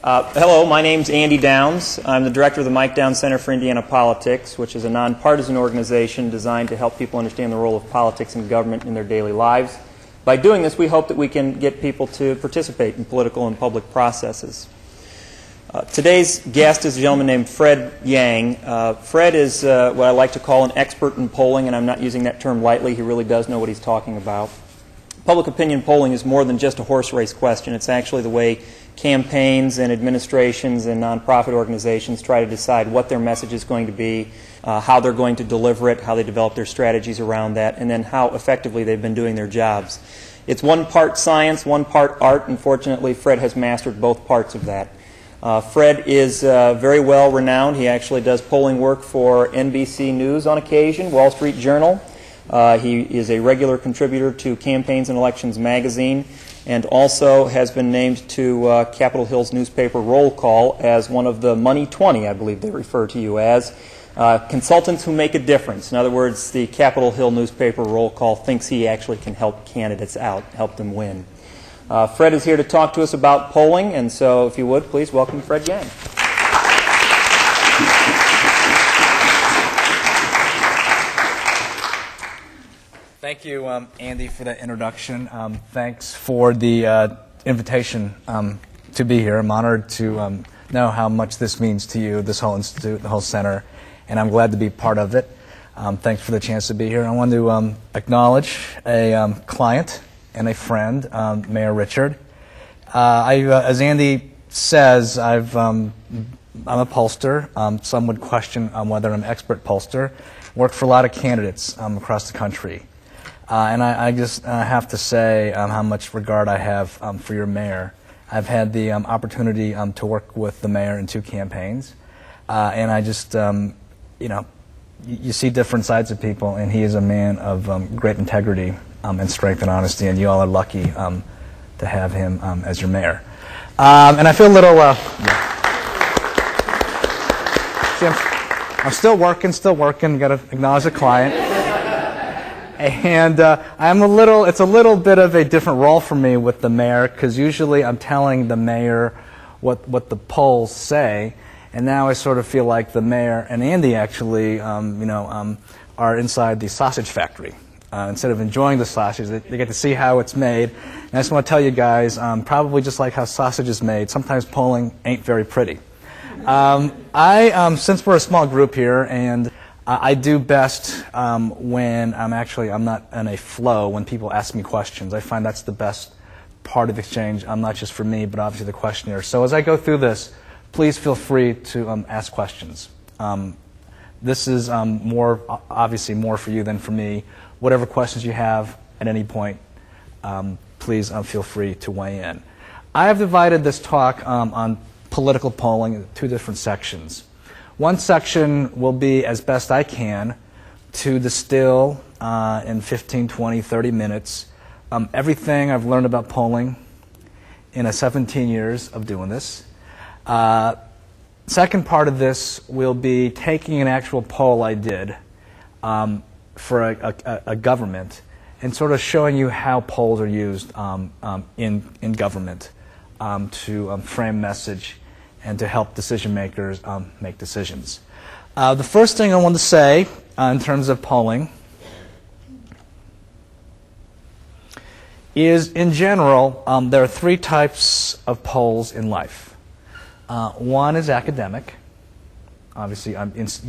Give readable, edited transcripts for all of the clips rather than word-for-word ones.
Hello, my name's Andy Downs. I'm the director of the Mike Downs Center for Indiana Politics, which is a nonpartisan organization designed to help people understand the role of politics and government in their daily lives. By doing this, we hope that we can get people to participate in political and public processes. Today's guest is a gentleman named Fred Yang. Fred is what I like to call an expert in polling, and I'm not using that term lightly. He really does know what he's talking about. Public opinion polling is more than just a horse race question. It's actually the way campaigns and administrations and nonprofit organizations try to decide what their message is going to be, how they're going to deliver it, how they develop their strategies around that, and then how effectively they've been doing their jobs. It's one part science, one part art, and fortunately Fred has mastered both parts of that. Fred is very well renowned. He actually does polling work for NBC News on occasion, Wall Street Journal. He is a regular contributor to Campaigns and Elections magazine, and also has been named to Capitol Hill's newspaper Roll Call as one of the Money 20, I believe they refer to you as, consultants who make a difference. In other words, the Capitol Hill newspaper Roll Call thinks he actually can help candidates out, help them win. Fred is here to talk to us about polling, and so if you would, please welcome Fred Yang. Thank you, Andy, for that introduction. Thanks for the invitation to be here. I'm honored to know how much this means to you, this whole institute, the whole center, and I'm glad to be part of it. Thanks for the chance to be here. I want to acknowledge a client and a friend, Mayor Richard. As Andy says, I'm a pollster. Some would question whether I'm an expert pollster. Worked for a lot of candidates across the country. And I just have to say how much regard I have for your mayor. I've had the opportunity to work with the mayor in 2 campaigns, and I just, you see different sides of people, and he is a man of great integrity and strength and honesty, and you all are lucky to have him as your mayor. And I feel a little, I'm still working, got to acknowledge the client. And it's a little bit of a different role for me with the mayor, because usually I'm telling the mayor what the polls say, and now I sort of feel like the mayor and Andy actually, are inside the sausage factory. Instead of enjoying the sausage, they get to see how it's made. And I just want to tell you guys, probably just like how sausage is made, sometimes polling ain't very pretty. Since we're a small group here, and I do best when I'm not in a flow, when people ask me questions. I find that's the best part of the exchange, not just for me, but obviously the questionnaire. So as I go through this, please feel free to ask questions. This is obviously more for you than for me. Whatever questions you have at any point, please feel free to weigh in. I have divided this talk on political polling into 2 different sections. One section will be, as best I can, to distill in 15, 20, 30 minutes everything I've learned about polling in 17 years of doing this. Second part of this will be taking an actual poll I did for a government and sort of showing you how polls are used in government to frame message and to help decision makers make decisions. The first thing I want to say in terms of polling is, in general, there are 3 types of polls in life. One is academic. Obviously,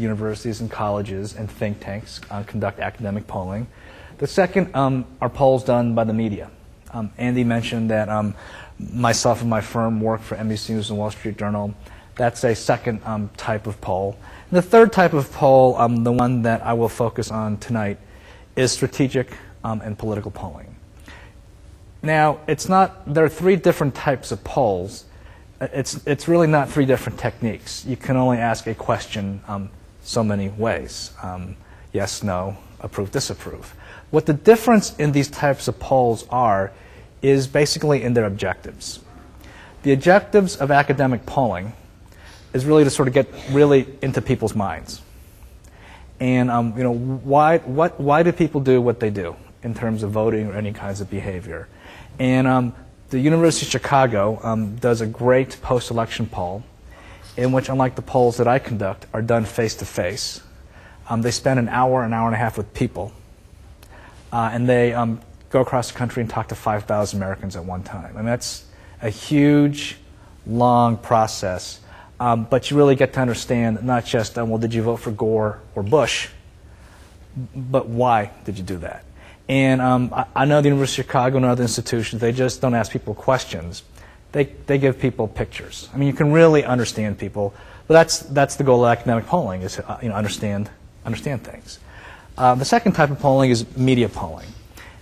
universities and colleges and think tanks conduct academic polling. The second are polls done by the media. Andy mentioned that myself and my firm work for NBC News and Wall Street Journal. That's a second type of poll. And the third type of poll, the one that I will focus on tonight, is strategic and political polling. Now, there are 3 different types of polls. It's really not 3 different techniques. You can only ask a question so many ways. Yes, no, approve, disapprove. What the difference in these types of polls is basically in their objectives. The objectives of academic polling is really to sort of get really into people's minds. And why do people do what they do in terms of voting or any kinds of behavior? And the University of Chicago does a great post-election poll in which, unlike the polls that I conduct, are done face-to-face. They spend an hour and a half with people, and they go across the country and talk to 5,000 Americans at one time. I mean, that's a huge, long process, but you really get to understand not just, well, did you vote for Gore or Bush, but why did you do that? And I know the University of Chicago and other institutions, they just don't ask people questions. They give people pictures. I mean, you can really understand people, but that's the goal of academic polling, is to understand things. The second type of polling is media polling.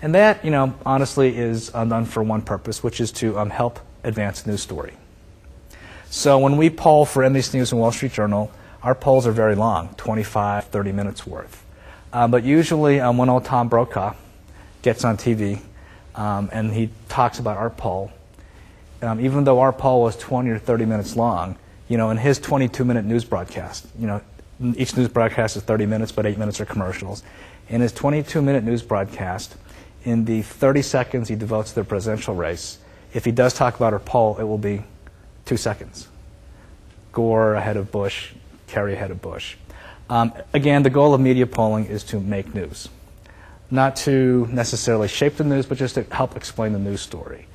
And that, honestly is done for one purpose, which is to help advance the news story. So when we poll for NBC News and Wall Street Journal, our polls are very long, 25, 30 minutes worth. But usually when old Tom Brokaw gets on TV and he talks about our poll, even though our poll was 20 or 30 minutes long, in his 22-minute news broadcast, each news broadcast is 30 minutes, but 8 minutes are commercials. In his 22-minute news broadcast, in the 30 seconds he devotes to the presidential race, if he does talk about our poll, it will be 2 seconds. Gore ahead of Bush, Kerry ahead of Bush. Again, the goal of media polling is to make news. Not to necessarily shape the news, but just to help explain the news story.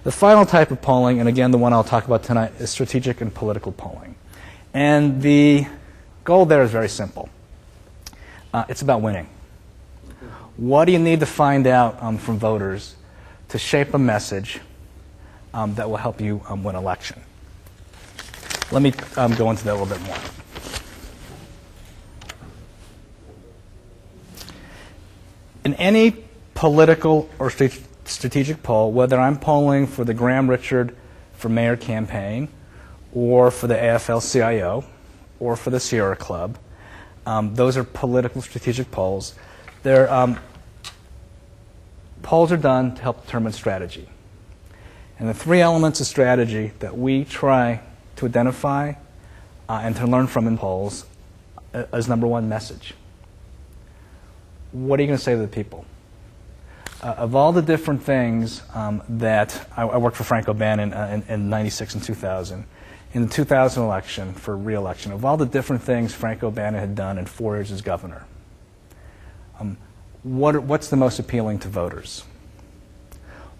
The final type of polling, and again the one I'll talk about tonight, is strategic and political polling. And the goal there is very simple. It's about winning. What do you need to find out from voters to shape a message that will help you win an election? Let me go into that a little bit more. In any political or strategic poll, whether I'm polling for the Graham-Richard for Mayor campaign, or for the AFL-CIO, or for the Sierra Club, those are political strategic polls. Polls are done to help determine strategy. And the three elements of strategy that we try to identify and to learn from in polls is number one, message. What are you going to say to the people? Of all the different things that I worked for Frank O'Bannon in 96 and 2000, in the 2000 election for re-election, of all the different things Frank O'Bannon had done in 4 years as governor, what's the most appealing to voters?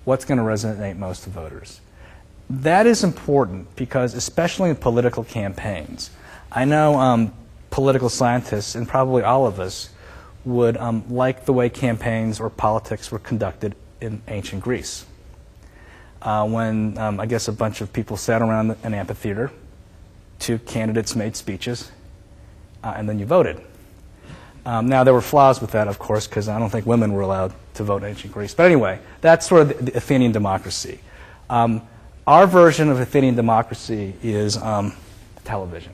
What's going to resonate most to voters? That is important because, especially in political campaigns, I know political scientists, and probably all of us, would like the way campaigns or politics were conducted in ancient Greece. When, I guess, a bunch of people sat around an amphitheater, 2 candidates made speeches, and then you voted. Now, there were flaws with that, of course, because I don't think women were allowed to vote in ancient Greece. But anyway, that's sort of the Athenian democracy. Our version of Athenian democracy is television.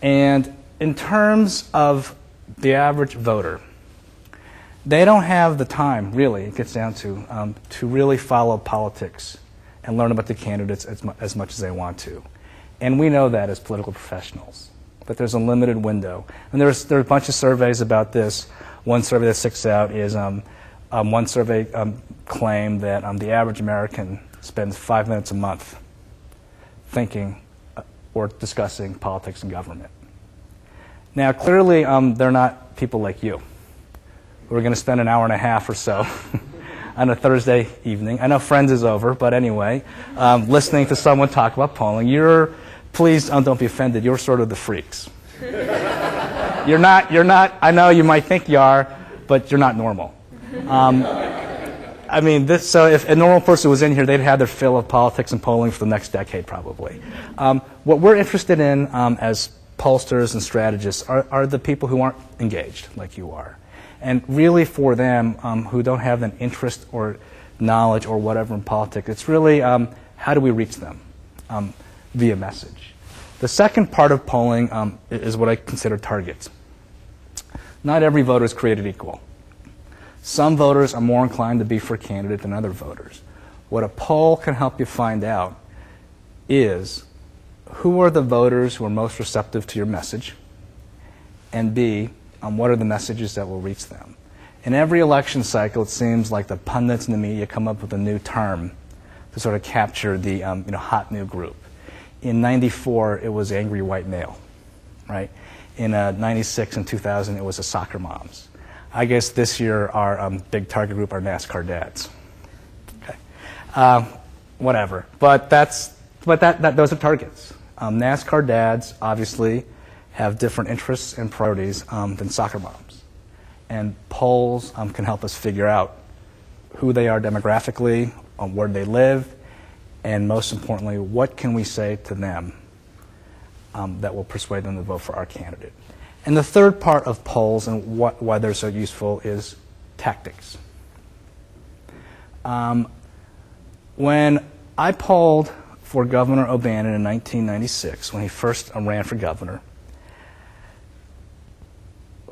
And in terms of the average voter, they don't have the time, really, it gets down to really follow politics and learn about the candidates as much as they want to. And we know that as political professionals, that there's a limited window. And there are a bunch of surveys about this. One survey that sticks out is one survey claimed that the average American spends 5 minutes a month thinking or discussing politics and government. Now, clearly, they're not people like you. We're going to spend an hour and a half or so on a Thursday evening. I know Friends is over, but anyway, listening to someone talk about polling. Please don't be offended. You're sort of the freaks. You're not. I know you might think you are, but you're not normal. I mean, so if a normal person was in here, they'd have their fill of politics and polling for the next decade, probably. What we're interested in as pollsters and strategists are the people who aren't engaged like you are. And really for them who don't have an interest or knowledge or whatever in politics, it's really how do we reach them via message. The second part of polling is what I consider targets. Not every voter is created equal. Some voters are more inclined to be for a candidate than other voters. What a poll can help you find out is who are the voters who are most receptive to your message, and B, what are the messages that will reach them. In every election cycle, it seems like the pundits in the media come up with a new term to sort of capture the hot new group. In '94, it was angry white male, right? In '96 and 2000, it was the soccer moms. I guess this year our big target group are NASCAR dads. Okay, whatever. But those are targets. NASCAR dads obviously have different interests and priorities than soccer moms, and polls can help us figure out who they are demographically, where they live, and most importantly, what can we say to them that will persuade them to vote for our candidate. And the third part of polls and why they're so useful is tactics. When I polled for Governor O'Bannon in 1996, when he first ran for governor,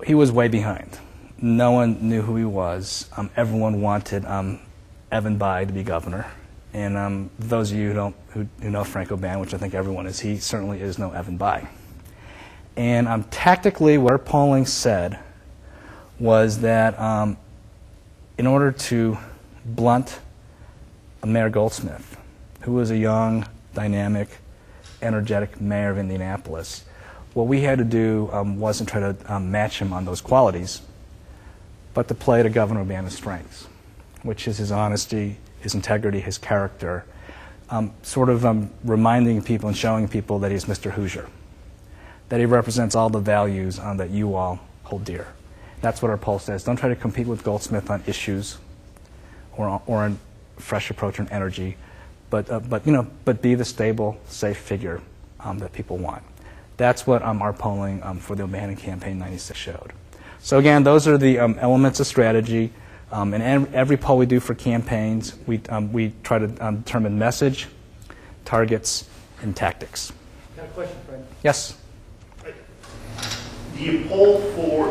he was way behind. No one knew who he was. Everyone wanted Evan Bayh to be governor. And those of you who know Frank O'Bannon, which I think everyone is, he certainly is no Evan Bayh. And tactically, what our polling said was that in order to blunt Mayor Goldsmith, who was a young, dynamic, energetic mayor of Indianapolis, what we had to do wasn't try to match him on those qualities, but to play to Governor O'Bannon's strengths, which is his honesty, his integrity, his character, reminding people and showing people that he's Mr. Hoosier, that he represents all the values that you all hold dear. That's what our poll says. Don't try to compete with Goldsmith on issues or on fresh approach on energy, but be the stable, safe figure that people want. That's what our polling for the O'Bannon campaign '96 showed. So again, those are the elements of strategy. In every poll we do for campaigns, we try to determine message, targets, and tactics. I have a question, Fred. Yes? Do you poll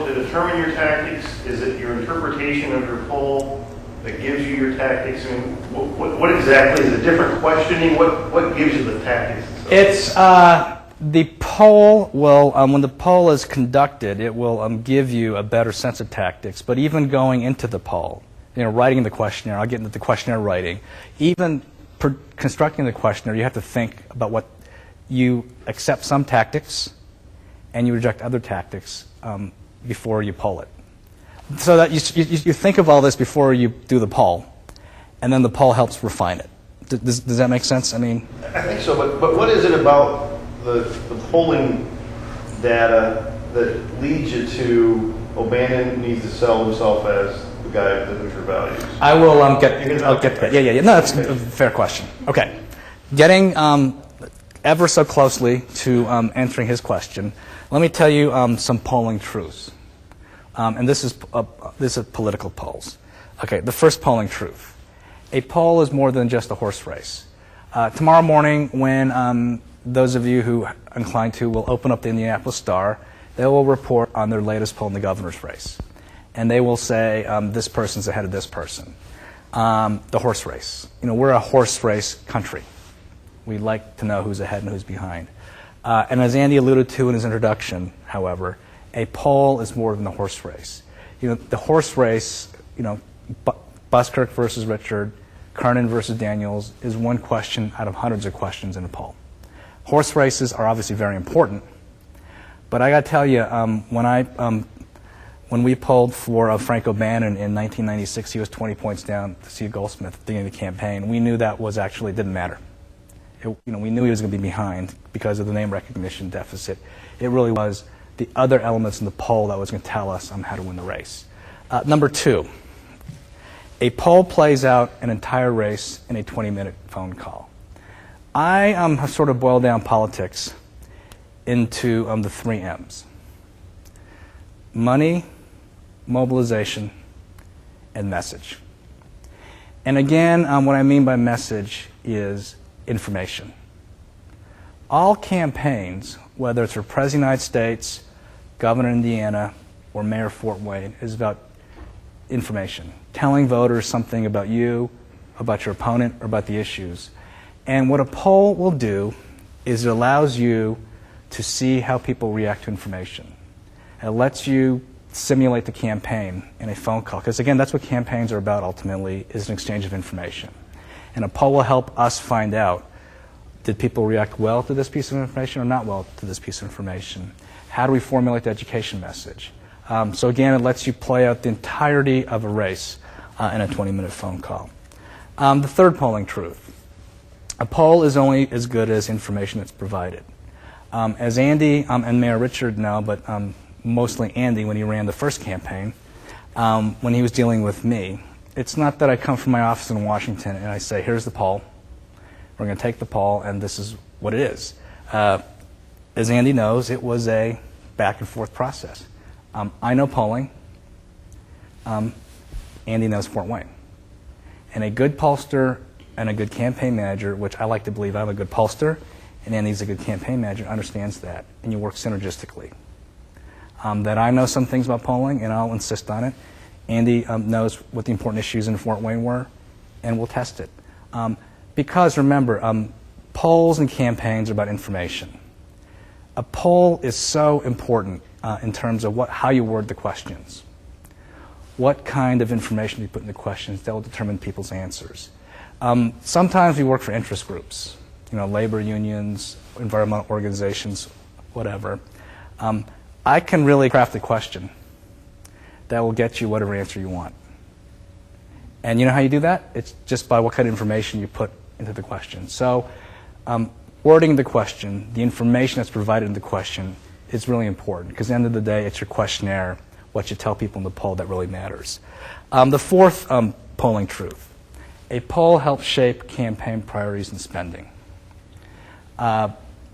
to determine your tactics? Is it your interpretation of your poll that gives you your tactics? I mean, what exactly is it? Different questioning? What gives you the tactics? It's the poll will, when the poll is conducted, it will give you a better sense of tactics. But even going into the poll, writing the questionnaire, I'll get into the questionnaire writing. Even constructing the questionnaire, you have to think about what you accept some tactics and you reject other tactics before you poll it. So that you think of all this before you do the poll, and then the poll helps refine it. Does that make sense? I mean, I think so, but what is it about the polling data that leads you to O'Bannon needs to sell himself as the guy with the Hoosier values? I'll get to that. Yeah. No, that's a fair question. Okay. Getting ever so closely to answering his question, let me tell you some polling truths. And this is political polls. Okay, the first polling truth. A poll is more than just a horse race. Tomorrow morning, when those of you who are inclined to will open up the Indianapolis Star, they will report on their latest poll in the governor's race. And they will say, this person's ahead of this person. The horse race. We're a horse race country. We like to know who's ahead and who's behind. And as Andy alluded to in his introduction, however, a poll is more than the horse race. The horse race, Buskirk versus Richard, Kernan versus Daniels, is one question out of hundreds of questions in a poll. Horse races are obviously very important, but I got to tell you, when we polled for Frank O'Bannon in 1996, he was 20 points down to Steve Goldsmith at the beginning of the campaign. We knew that didn't matter. We knew he was going to be behind because of the name recognition deficit. It really was the other elements in the poll that was going to tell us how to win the race. Number two, a poll plays out an entire race in a 20-minute phone call. I have sort of boiled down politics into the 3 M's. Money, mobilization, and message. And again, what I mean by message is information. All campaigns, whether it's for President of the United States, Governor of Indiana, or Mayor of Fort Wayne, is about information. Telling voters something about you, about your opponent, or about the issues. And what a poll will do is it allows you to see how people react to information. It lets you simulate the campaign in a phone call. Because again, that's what campaigns are about ultimately, is an exchange of information. And a poll will help us find out, did people react well to this piece of information or not well to this piece of information? How do we formulate the education message? So again, it lets you play out the entirety of a race in a 20-minute phone call. The third polling truth. A poll is only as good as information that's provided. As Andy and Mayor Richard know, but mostly Andy when he ran the first campaign, when he was dealing with me, it's not that I come from my office in Washington and I say, here's the poll, we're going to take the poll, and this is what it is. As Andy knows, it was a back and forth process. I know polling. Andy knows Fort Wayne. And a good pollster and a good campaign manager, which I like to believe I'm a good pollster, and Andy's a good campaign manager, understands that, and you work synergistically. That I know some things about polling, and I'll insist on it. Andy knows what the important issues in Fort Wayne were, and we'll test it. Because remember, polls and campaigns are about information. A poll is so important in terms of how you word the questions. What kind of information you put in the questions that will determine people's answers. Sometimes we work for interest groups, labor unions, environmental organizations, whatever. I can really craft a question that will get you whatever answer you want. And you know how you do that? It's just by what kind of information you put into the question. So wording the question, the information that's provided in the question is really important, because at the end of the day, it's your questionnaire, what you tell people in the poll, that really matters. The fourth polling truth. A poll helps shape campaign priorities and spending.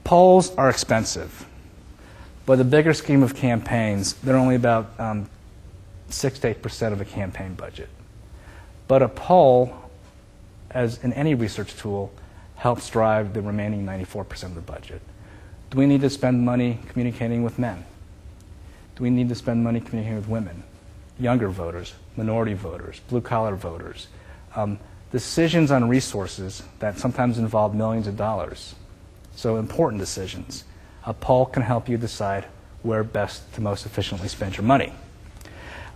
Polls are expensive, but the bigger scheme of campaigns, they're only about 6 to 8% of a campaign budget. But a poll, as in any research tool, helps drive the remaining 94% of the budget. Do we need to spend money communicating with men? Do we need to spend money communicating with women, younger voters, minority voters, blue-collar voters? Decisions on resources that sometimes involve millions of dollars, so important decisions. A poll can help you decide where best to most efficiently spend your money.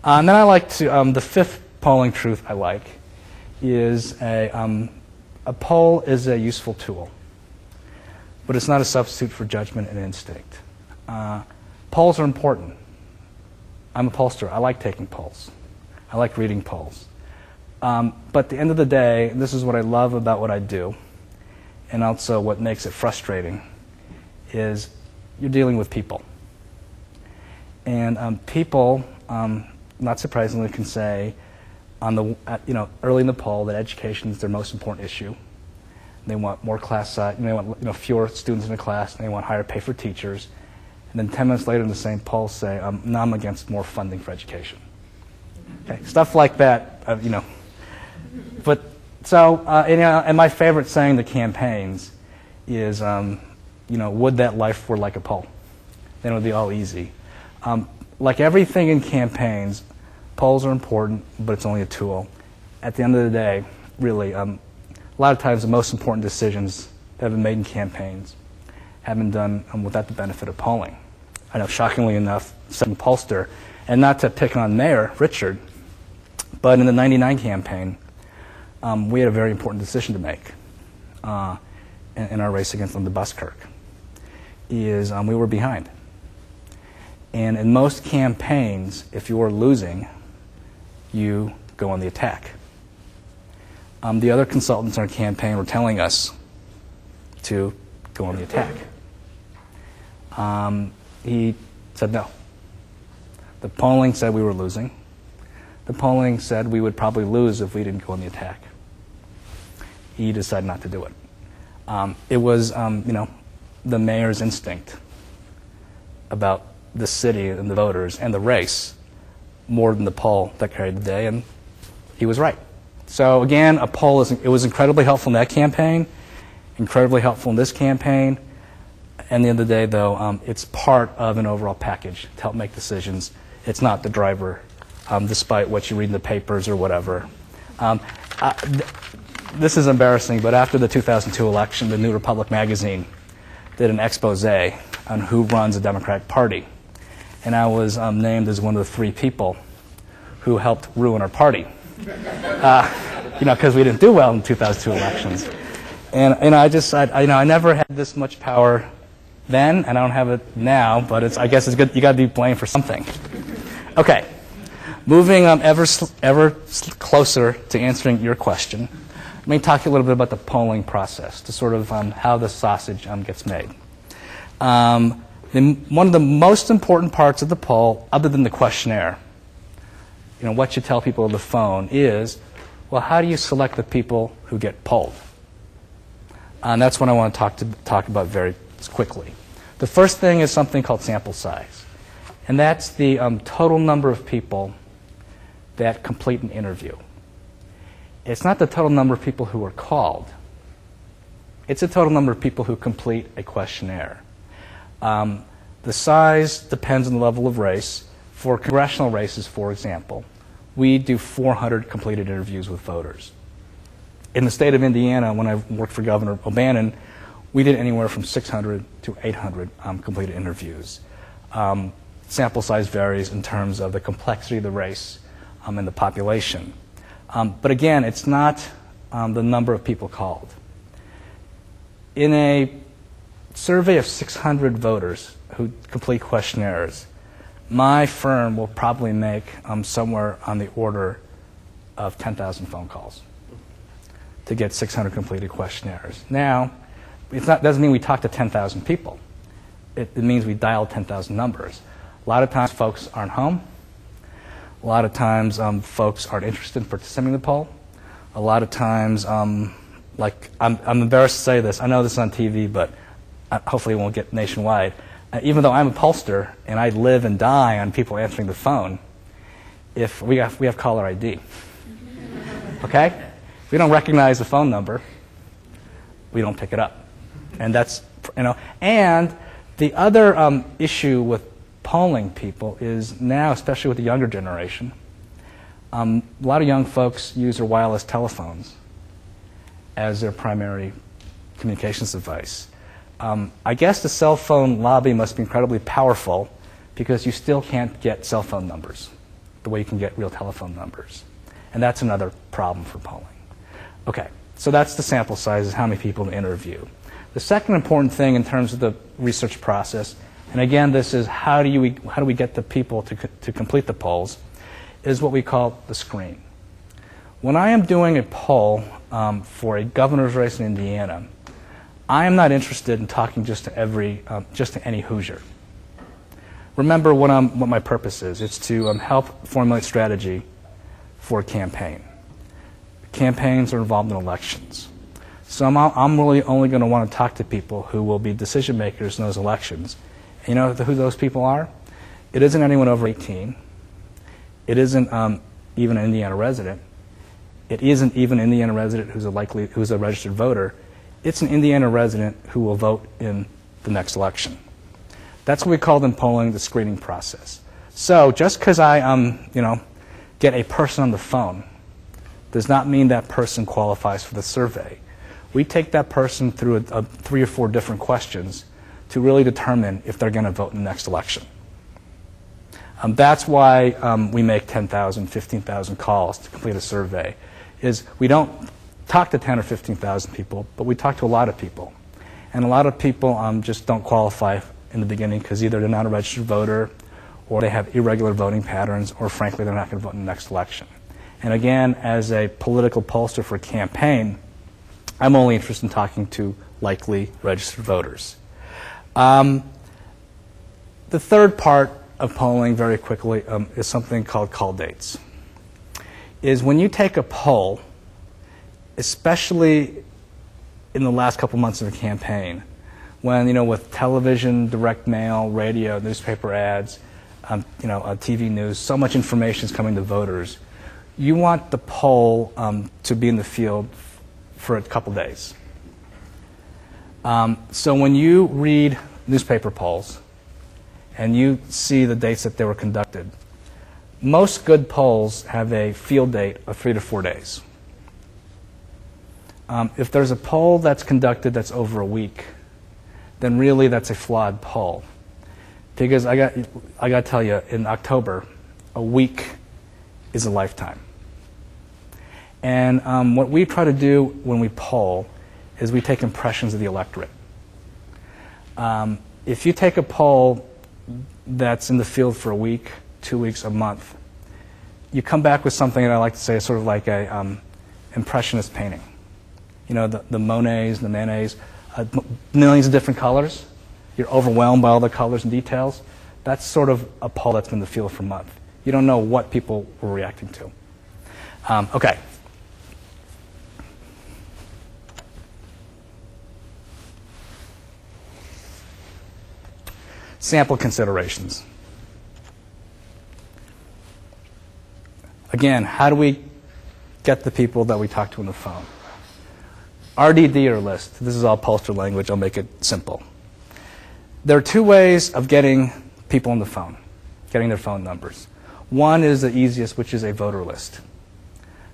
And then I like to, the fifth polling truth I like is a poll is a useful tool, but it's not a substitute for judgment and instinct. Polls are important. I'm a pollster. I like taking polls. I like reading polls. But at the end of the day, this is what I love about what I do, and also what makes it frustrating, is you're dealing with people. And people, not surprisingly, can say, early in the poll, that education is their most important issue. They want more class size, they want fewer students in the class, and they want higher pay for teachers. And then 10 minutes later in the same poll say, no, I'm against more funding for education. Okay, stuff like that, But so, and my favorite saying to campaigns is, would that life were like a poll? Then it would be all easy. Like everything in campaigns, polls are important, but it's only a tool. At the end of the day, really, a lot of times the most important decisions that have been made in campaigns have been done without the benefit of polling. I know, shockingly enough, some pollster, and not to pick on Mayor Richard, but in the '99 campaign, we had a very important decision to make in our race against Linda Buskirk. We were behind. And in most campaigns, if you are losing, you go on the attack. The other consultants in our campaign were telling us to go on the attack. He said no. The polling said we were losing. The polling said we would probably lose if we didn't go on the attack. He decided not to do it. It was, the mayor's instinct about the city and the voters and the race more than the poll that carried the day, and he was right. So again, a poll was incredibly helpful in that campaign, incredibly helpful in this campaign. And at the end of the day, though, it's part of an overall package to help make decisions. It's not the driver, despite what you read in the papers or whatever. This is embarrassing, but after the 2002 election, the New Republic magazine did an expose on who runs the Democratic Party. And I was named as one of the 3 people who helped ruin our party. because we didn't do well in 2002 elections. And I never had this much power then, and I don't have it now, but I guess it's good. You got to be blamed for something. Okay, moving ever closer to answering your question. Let me talk to you a little bit about the polling process, to sort of how the sausage gets made. One of the most important parts of the poll, other than the questionnaire, what you tell people on the phone is, well, how do you select the people who get polled? And that's what I want to talk about very quickly. The first thing is something called sample size, and that's the total number of people that complete an interview. It's not the total number of people who are called. It's the total number of people who complete a questionnaire. The size depends on the level of race. For congressional races, for example, we do 400 completed interviews with voters. In the state of Indiana, when I worked for Governor O'Bannon, we did anywhere from 600 to 800 completed interviews. Sample size varies in terms of the complexity of the race and the population. But again, it's not the number of people called. In a survey of 600 voters who complete questionnaires, my firm will probably make somewhere on the order of 10,000 phone calls to get 600 completed questionnaires. Now, doesn't mean we talk to 10,000 people. It means we dial 10,000 numbers. A lot of times folks aren't home. A lot of times folks aren't interested in participating in the poll. A lot of times, I'm embarrassed to say this. I know this is on TV, but hopefully it won't get nationwide. Even though I'm a pollster and I live and die on people answering the phone, if we have caller ID. Okay? If we don't recognize the phone number, we don't pick it up. And that's, and the other issue with polling people is now, especially with the younger generation, a lot of young folks use their wireless telephones as their primary communications device. I guess the cell phone lobby must be incredibly powerful because you still can't get cell phone numbers the way you can get real telephone numbers. And that's another problem for polling. Okay, so that's the sample size, is how many people to interview. The second important thing in terms of the research process, and again, this is how do we get the people to complete the polls, is what we call the screen. When I am doing a poll for a governor's race in Indiana, I am not interested in talking just to any Hoosier. Remember what my purpose is. It's to help formulate strategy for a campaign. Campaigns are involved in elections. So I'm really only going to want to talk to people who will be decision makers in those elections. And you know who those people are? It isn't anyone over 18. It isn't even an Indiana resident. It isn't even an Indiana resident who's a registered voter. It's an Indiana resident who will vote in the next election. That's what we call in polling the screening process. So just because I get a person on the phone does not mean that person qualifies for the survey. We take that person through 3 or 4 different questions to really determine if they're going to vote in the next election. That's why we make 10,000, 15,000 calls to complete a survey. Is we don't talk to 10 or 15,000 people, but we talk to a lot of people. And a lot of people just don't qualify in the beginning because either they're not a registered voter, or they have irregular voting patterns, or frankly, they're not going to vote in the next election. And again, as a political pollster for a campaign, I'm only interested in talking to likely registered voters. The third part of polling, very quickly, is something called call dates. Is when you take a poll, especially in the last couple months of a campaign, when, with television, direct mail, radio, newspaper ads, TV news, so much information is coming to voters, you want the poll to be in the field for a couple days. So when you read newspaper polls and you see the dates that they were conducted, most good polls have a field date of 3 to 4 days. If there's a poll that's conducted that's over a week, then really that's a flawed poll. Because I got to tell you, in October, a week is a lifetime. And what we try to do when we poll is we take impressions of the electorate. If you take a poll that's in the field for a week, 2 weeks, a month, you come back with something that I like to say is sort of like a impressionist painting. You know, the Monets, the Manets, millions of different colors. You're overwhelmed by all the colors and details. That's sort of a poll that's been in the field for a month. You don't know what people were reacting to. Okay. Sample considerations. Again, how do we get the people that we talk to on the phone? RDD or list. This is all pollster language. I'll make it simple. There are two ways of getting people on the phone, getting their phone numbers. One is the easiest, which is a voter list.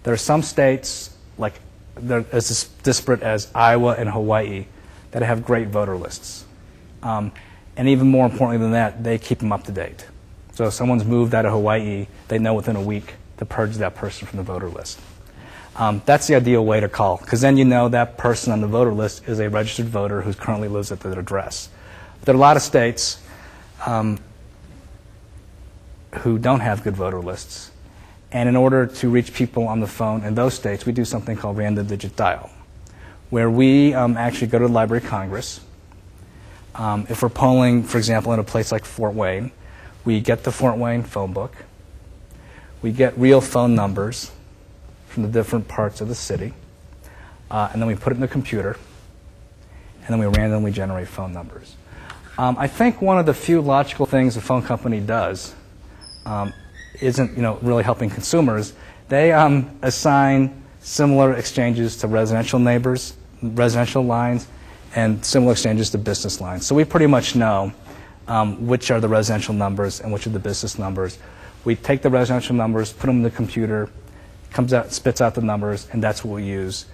There are some states, like they're as disparate as Iowa and Hawaii, that have great voter lists. And even more importantly than that, they keep them up to date. So if someone's moved out of Hawaii, they know within a week to purge that person from the voter list. That's the ideal way to call, because then you know that person on the voter list is a registered voter who currently lives at their address. There are a lot of states who don't have good voter lists. And in order to reach people on the phone in those states, we do something called random digit dial, where we actually go to the Library of Congress. If we're polling, for example, in a place like Fort Wayne, we get the Fort Wayne phone book. We get real phone numbers from the different parts of the city, and then we put it in the computer, and then we randomly generate phone numbers. I think one of the few logical things a phone company does isn't really helping consumers. They assign similar exchanges to residential neighbors, residential lines, and similar exchanges to business lines. So we pretty much know which are the residential numbers and which are the business numbers. We take the residential numbers, put them in the computer, comes out, spits out the numbers, and that's what we use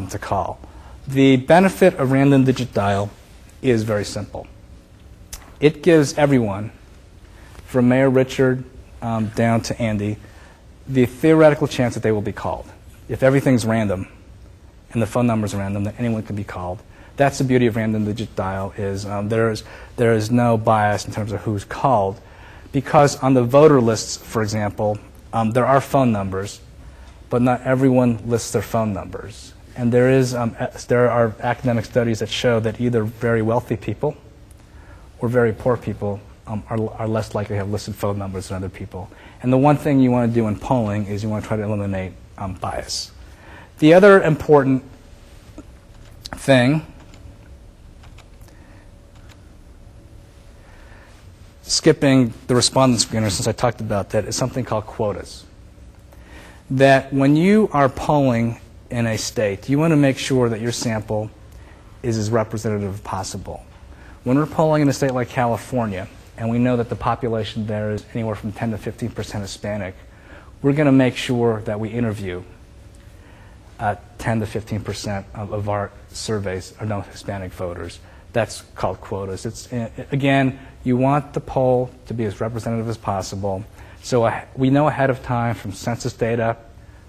to call. The benefit of random digit dial is very simple. It gives everyone, from Mayor Richard down to Andy, the theoretical chance that they will be called. If everything's random and the phone number's random, then anyone can be called. That's the beauty of random digit dial, is there is no bias in terms of who's called, because on the voter lists, for example, there are phone numbers, but not everyone lists their phone numbers. And there are academic studies that show that either very wealthy people or very poor people are less likely to have listed phone numbers than other people. And the one thing you want to do in polling is you want to try to eliminate bias. The other important thing, skipping the respondent screener since I talked about that, is something called quotas. That when you are polling in a state, you want to make sure that your sample is as representative as possible. When we're polling in a state like California, and we know that the population there is anywhere from 10 to 15% Hispanic, we're going to make sure that we interview 10 to 15% of our surveys are no Hispanic voters. That's called quotas. Again, you want the poll to be as representative as possible. So we know ahead of time from census data,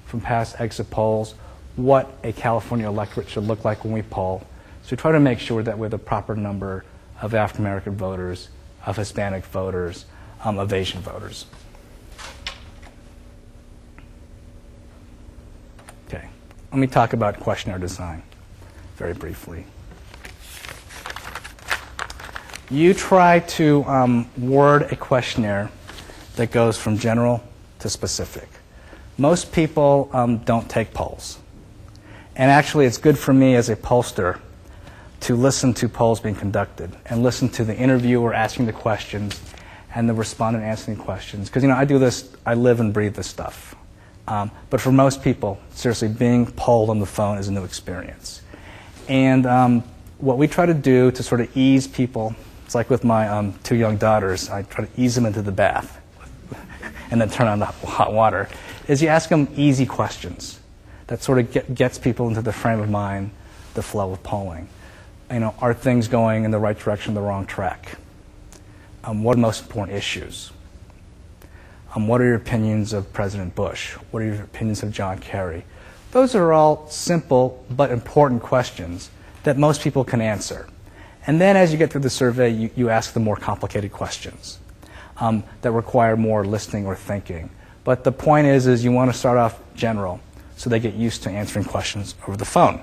from past exit polls, what a California electorate should look like when we poll. So we try to make sure that we have the proper number of African American voters, of Hispanic voters, of Asian voters. Okay, let me talk about questionnaire design very briefly. You try to word a questionnaire that goes from general to specific. Most people don't take polls. And actually, it's good for me as a pollster to listen to polls being conducted and listen to the interviewer asking the questions and the respondent answering questions. Because, I do this, I live and breathe this stuff. But for most people, seriously, being polled on the phone is a new experience. And what we try to do to sort of ease people, it's like with my 2 young daughters, I try to ease them into the bath and then turn on the hot water, is you ask them easy questions that sort of gets people into the frame of mind, the flow of polling. Are things going in the right direction, the wrong track? What are the most important issues? What are your opinions of President Bush? What are your opinions of John Kerry? Those are all simple but important questions that most people can answer. And then as you get through the survey, you ask the more complicated questions that require more listening or thinking. But the point is you want to start off general so they get used to answering questions over the phone.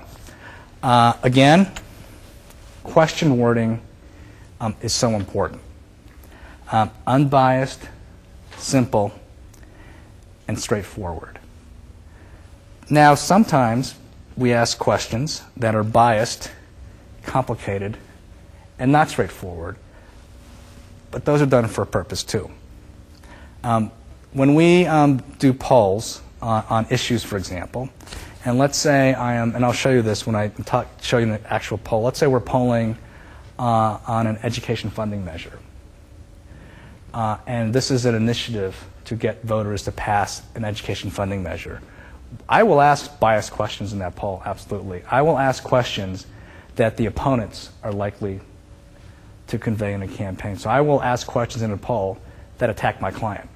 Again, question wording is so important. Unbiased, simple, and straightforward. Now, sometimes we ask questions that are biased, complicated, and not straightforward, but those are done for a purpose too. When we do polls on issues, for example, and let's say and I'll show you this when I show you an actual poll. Let's say we're polling on an education funding measure. And this is an initiative to get voters to pass an education funding measure. I will ask biased questions in that poll, absolutely. I will ask questions that the opponents are likely to convey in a campaign. So I will ask questions in a poll that attack my client.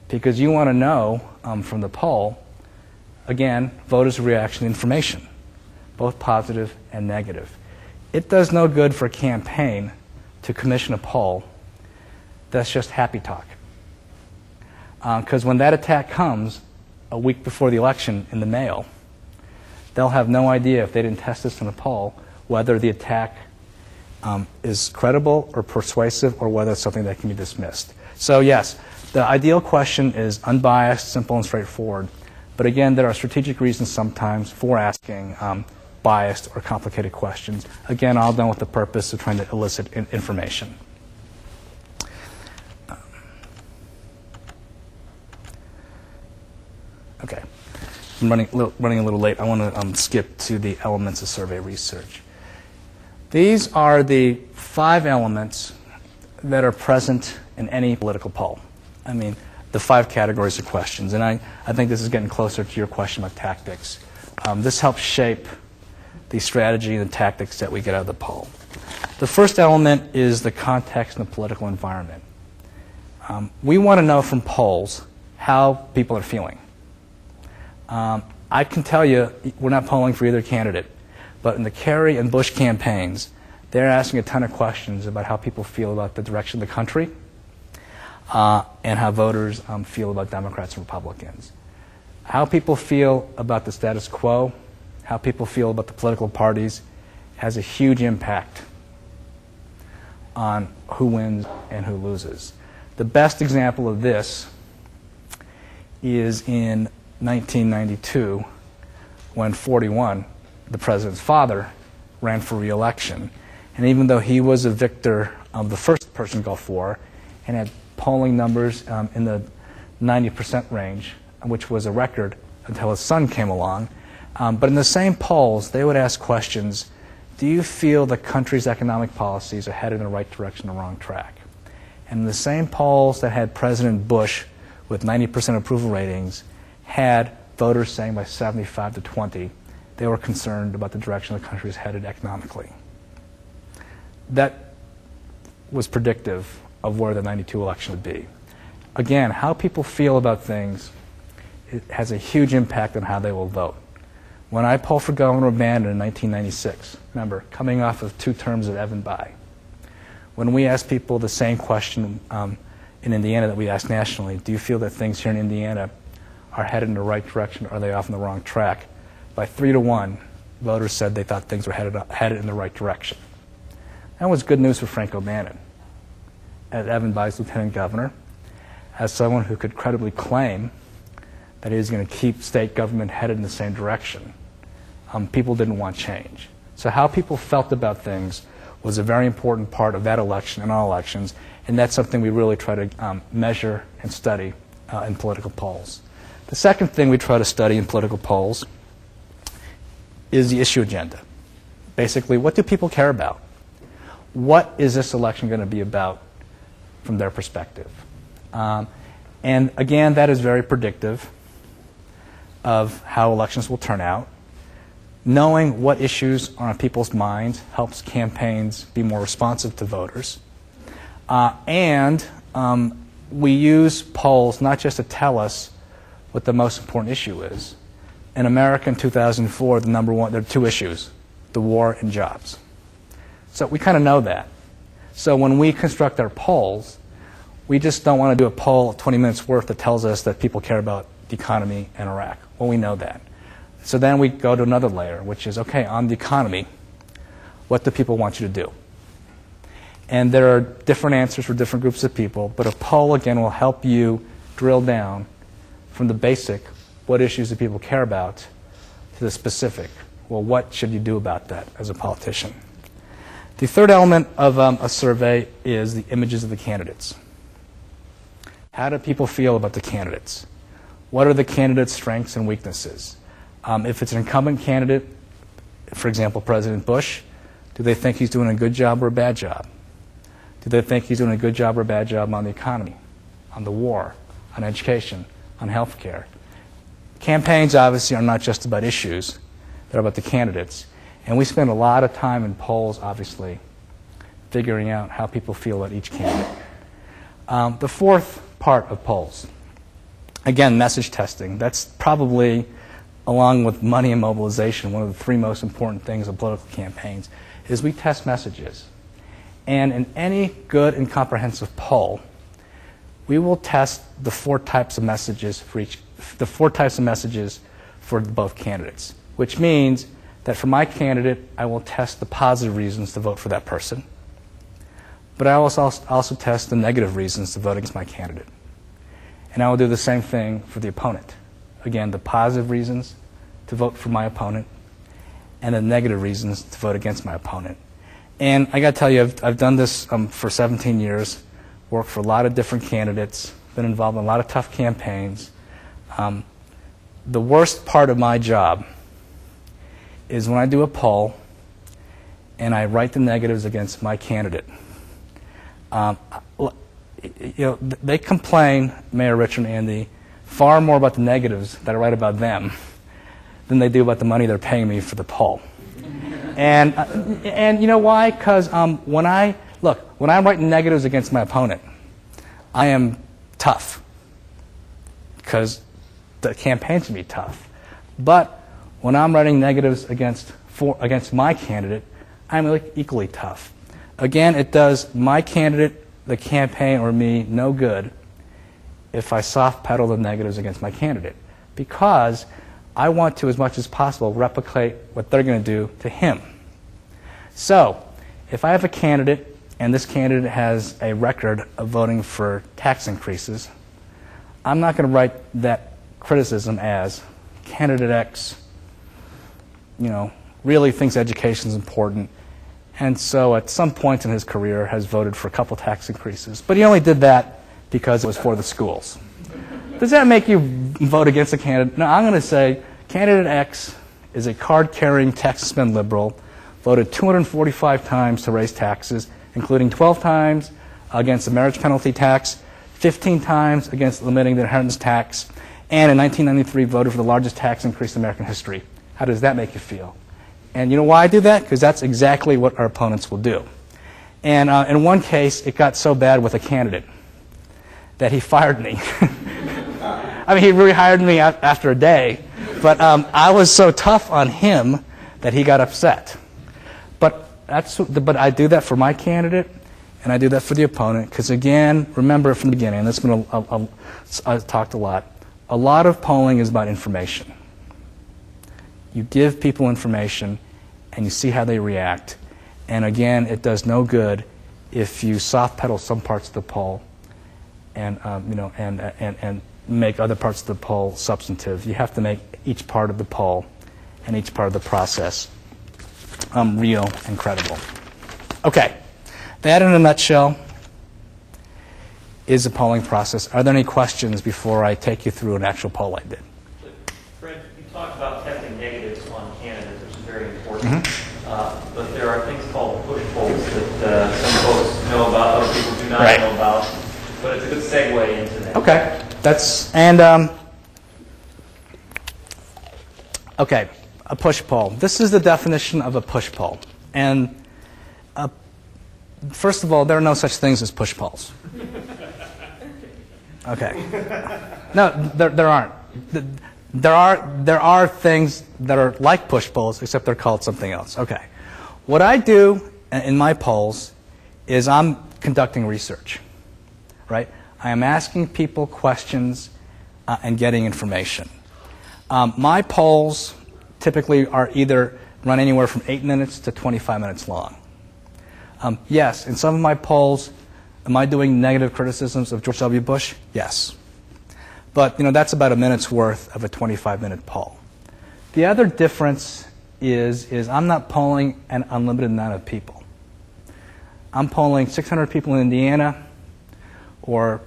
Because you want to know from the poll, again, voters' reaction to information, both positive and negative. It does no good for a campaign to commission a poll that's just happy talk. Because when that attack comes a week before the election in the mail, they'll have no idea if they didn't test this in a poll whether the attack is credible or persuasive or whether it's something that can be dismissed. So yes, the ideal question is unbiased, simple, and straightforward. But again, there are strategic reasons sometimes for asking biased or complicated questions. Again, all done with the purpose of trying to elicit information. Okay, I'm running a little late. I want to skip to the elements of survey research. These are the 5 elements that are present in any political poll. I mean, the 5 categories of questions. And I think this is getting closer to your question about tactics. This helps shape the strategy and the tactics that we get out of the poll. The first element is the context and the political environment. We want to know from polls how people are feeling. I can tell you, we're not polling for either candidate, but in the Kerry and Bush campaigns, they're asking a ton of questions about how people feel about the direction of the country and how voters feel about Democrats and Republicans. How people feel about the status quo, how people feel about the political parties, has a huge impact on who wins and who loses. The best example of this is in 1992 when 41, the president's father, ran for re-election. And even though he was a victor of the first Persian Gulf War and had polling numbers in the 90% range, which was a record until his son came along, but in the same polls, they would ask questions, do you feel the country's economic policies are headed in the right direction or wrong track? And in the same polls that had President Bush with 90% approval ratings had voters saying by 75 to 20 they were concerned about the direction the country is headed economically. That was predictive of where the 92 election would be. Again, how people feel about things, it has a huge impact on how they will vote. When I polled for Governor Bannon in 1996, remember, coming off of 2 terms of Evan Bayh, when we asked people the same question in Indiana that we asked nationally, do you feel that things here in Indiana are headed in the right direction or are they off on the wrong track? By 3 to 1, voters said they thought things were headed in the right direction. That was good news for Frank O'Bannon, as Evan Bayh's lieutenant governor, as someone who could credibly claim that he was going to keep state government headed in the same direction. People didn't want change. So how people felt about things was a very important part of that election and all elections, and that's something we really try to measure and study in political polls. The second thing we try to study in political polls is the issue agenda. Basically, what do people care about? What is this election going to be about from their perspective? And again, that is very predictive of how elections will turn out. Knowing what issues are on people's minds helps campaigns be more responsive to voters. And we use polls not just to tell us what the most important issue is, in America in 2004, there are two issues, the war and jobs. So we kind of know that. So when we construct our polls, we just don't want to do a poll 20 minutes worth that tells us that people care about the economy and Iraq. Well, we know that. So then we go to another layer, which is, okay, on the economy, what do people want you to do? And there are different answers for different groups of people, but a poll, again, will help you drill down from the basic, what issues do people care about, to the specific, well, what should you do about that as a politician? The third element of a survey is the images of the candidates. How do people feel about the candidates? What are the candidates' strengths and weaknesses? If it's an incumbent candidate, for example, President Bush, do they think he's doing a good job or a bad job? Do they think he's doing a good job or a bad job on the economy, on the war, on education, on health care? Campaigns, obviously, are not just about issues. They're about the candidates. And we spend a lot of time in polls, obviously, figuring out how people feel about each candidate. The fourth part of polls, again, message testing. That's probably, along with money and mobilization, one of the three most important things of political campaigns, is we test messages. And in any good and comprehensive poll, we will test the four types of messages for both candidates, which means that for my candidate, I will test the positive reasons to vote for that person. But I will also test the negative reasons to vote against my candidate. And I will do the same thing for the opponent. Again, the positive reasons to vote for my opponent and the negative reasons to vote against my opponent. And I got to tell you, I've done this for 17 years, worked for a lot of different candidates, been involved in a lot of tough campaigns. The worst part of my job is when I do a poll and I write the negatives against my candidate. They complain, Mayor Richard and Andy, far more about the negatives that I write about them than they do about the money they're paying me for the poll. And you know why? Because when I'm writing negatives against my opponent, I am tough because the campaign's going to be tough. But when I'm writing negatives against my candidate, I'm equally tough. Again, it does my candidate, the campaign, or me no good if I soft pedal the negatives against my candidate, because I want to, as much as possible, replicate what they're going to do to him. So, if I have a candidate and this candidate has a record of voting for tax increases, I'm not going to write that criticism as candidate X, really thinks education is important, and so at some point in his career has voted for a couple tax increases. But he only did that because it was for the schools. Does that make you vote against a candidate? No, I'm going to say candidate X is a card-carrying, tax-spend liberal, voted 245 times to raise taxes, including 12 times against the marriage penalty tax, 15 times against limiting the inheritance tax, and in 1993 voted for the largest tax increase in American history. How does that make you feel? And you know why I do that? Because that's exactly what our opponents will do. And in one case, it got so bad with a candidate that he fired me. I mean, he rehired me after a day, but I was so tough on him that he got upset. But I do that for my candidate, and I do that for the opponent, because again, remember from the beginning, and this is going to, I've talked a lot of polling is about information. You give people information, and you see how they react. And again, it does no good if you soft pedal some parts of the poll and make other parts of the poll substantive. You have to make each part of the poll and each part of the process real and credible. Okay, that in a nutshell is the polling process. Are there any questions before I take you through an actual poll I did? Fred, you talked about testing negatives on candidates, which is very important. But there are things called push polls that some folks know about, other people do not know about. But it's a good segue into that. Okay. Okay, a push poll. This is the definition of a push poll. And first of all, there are no such things as push polls. Okay. No, there aren't. There are things that are like push polls, except they're called something else. Okay. What I do in my polls is I'm conducting research, right? I am asking people questions and getting information. My polls typically are either run anywhere from 8 minutes to 25 minutes long. Yes, in some of my polls, am I doing negative criticisms of George W. Bush? Yes. But that's about a minute's worth of a 25-minute poll. The other difference is I'm not polling an unlimited amount of people. I'm polling 600 people in Indiana or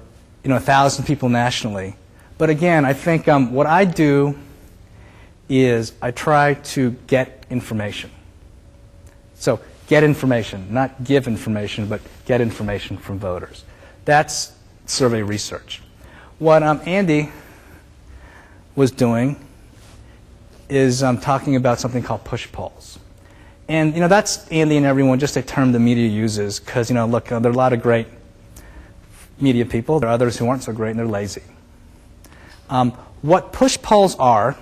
1,000 people nationally. But again, I think what I do is I try to get information. So get information, not give information, but get information from voters. That's survey research. What Andy was doing is talking about something called push polls. And that's Andy and everyone, just a term the media uses because, look, there are a lot of great media people. There are others who aren't so great and they're lazy. What push polls are,